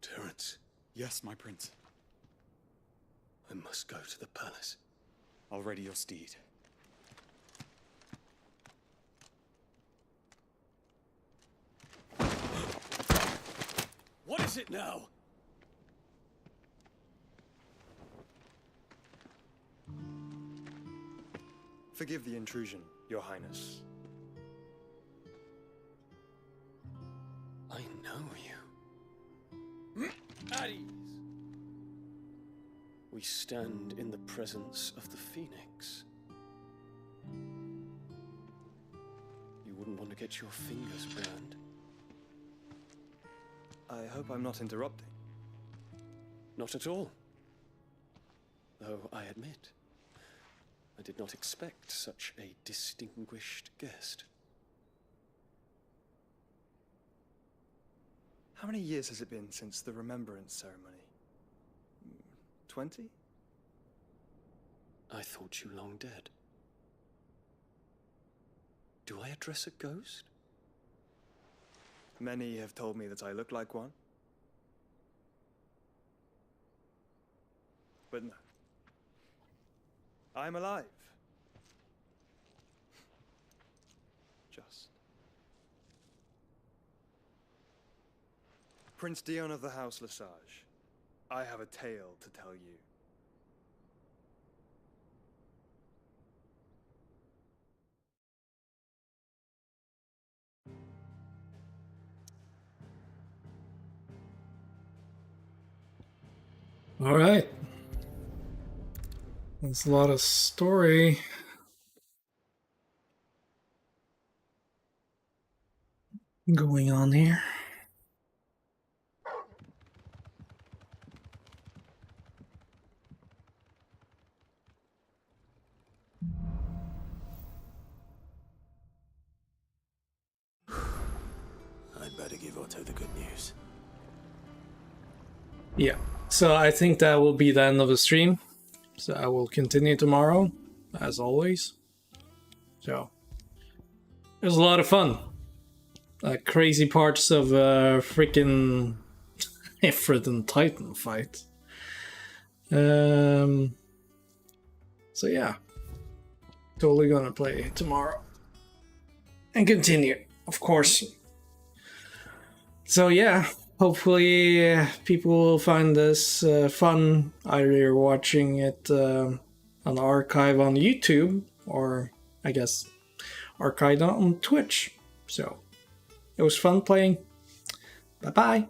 X: Terence.
W: Yes, my prince.
X: I must go to the palace.
W: I'll ready your steed.
X: What is it now?
K: Forgive the intrusion, Your Highness.
X: I know you.
Y: At ease.
X: We stand in the presence of the Phoenix. You wouldn't want to get your fingers burned.
K: I hope I'm not interrupting.
X: Not at all. Though I admit, I did not expect such a distinguished guest.
K: How many years has it been since the Remembrance ceremony? 20?
X: I thought you long dead. Do I address a ghost?
K: Many have told me that I look like one. But no. I'm alive. Just. Prince Dion of the House Lesage, I have a tale to tell you.
A: All right. There's a lot of story. Going on here.
D: I'd better give Otto the good news.
A: Yeah. So I think that will be the end of the stream. So I will continue tomorrow, as always. So it was a lot of fun. Crazy parts of freaking Ifrit and Titan fight. So yeah, totally gonna play tomorrow and continue, of course. So yeah, hopefully people will find this fun, either watching it on archive on YouTube or I guess archived on Twitch. So it was fun playing. Bye bye.